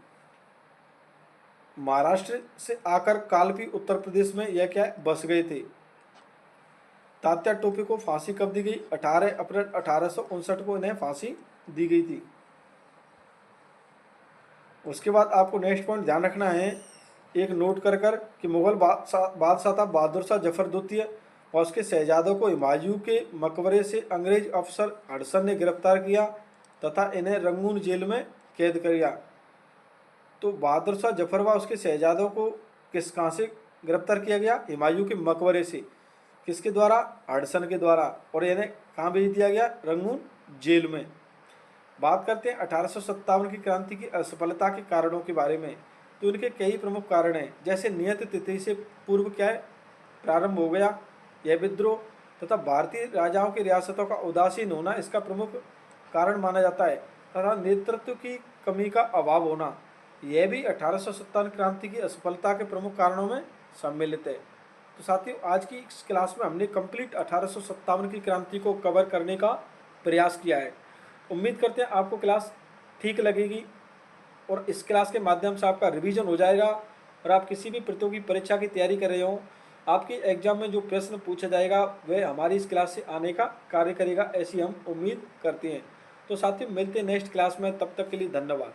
महाराष्ट्र से आकर कालपी उत्तर प्रदेश में यह क्या है, बस गए थे। तात्या टोपे को फांसी कब दी गई, 18 अप्रैल 1859 को इन्हें फांसी दी गई थी। उसके बाद आपको नेक्स्ट पॉइंट ध्यान रखना है, एक नोट कर कर कि मुगल बादशाह था बहादुर शाह जफर द्वितीय और उसके शहजादों को हुमायूं के मकबरे से अंग्रेज अफसर हडसन ने गिरफ्तार किया तथा इन्हें रंगून जेल में कैद कर दिया। तो बहादुर शाह जफर व उसके शहजादों को कहाँ से गिरफ्तार किया गया, हुमायूं के मकबरे से। किसके द्वारा, हडसन के द्वारा, और इन्हें कहाँ भेज दिया गया, रंगून जेल में। बात करते हैं 1857 की क्रांति की असफलता के कारणों के बारे में। तो इनके कई प्रमुख कारण हैं, जैसे नियत तिथि से पूर्व क्या है, प्रारंभ हो गया यह विद्रोह, तथा भारतीय राजाओं की रियासतों का उदासीन होना इसका प्रमुख कारण माना जाता है, तथा नेतृत्व की कमी का अभाव होना, यह भी 1857 क्रांति की असफलता के प्रमुख कारणों में सम्मिलित है। तो साथियों, आज की इस क्लास में हमने कंप्लीट 1857 की क्रांति को कवर करने का प्रयास किया है। उम्मीद करते हैं आपको क्लास ठीक लगेगी और इस क्लास के माध्यम से आपका रिवीजन हो जाएगा और आप किसी भी प्रतियोगी परीक्षा की तैयारी कर रहे हो, आपके एग्जाम में जो प्रश्न पूछा जाएगा वह हमारी इस क्लास से आने का कार्य करेगा, ऐसी हम उम्मीद करते हैं। तो साथियों, मिलते हैं नेक्स्ट क्लास में, तब तक के लिए धन्यवाद।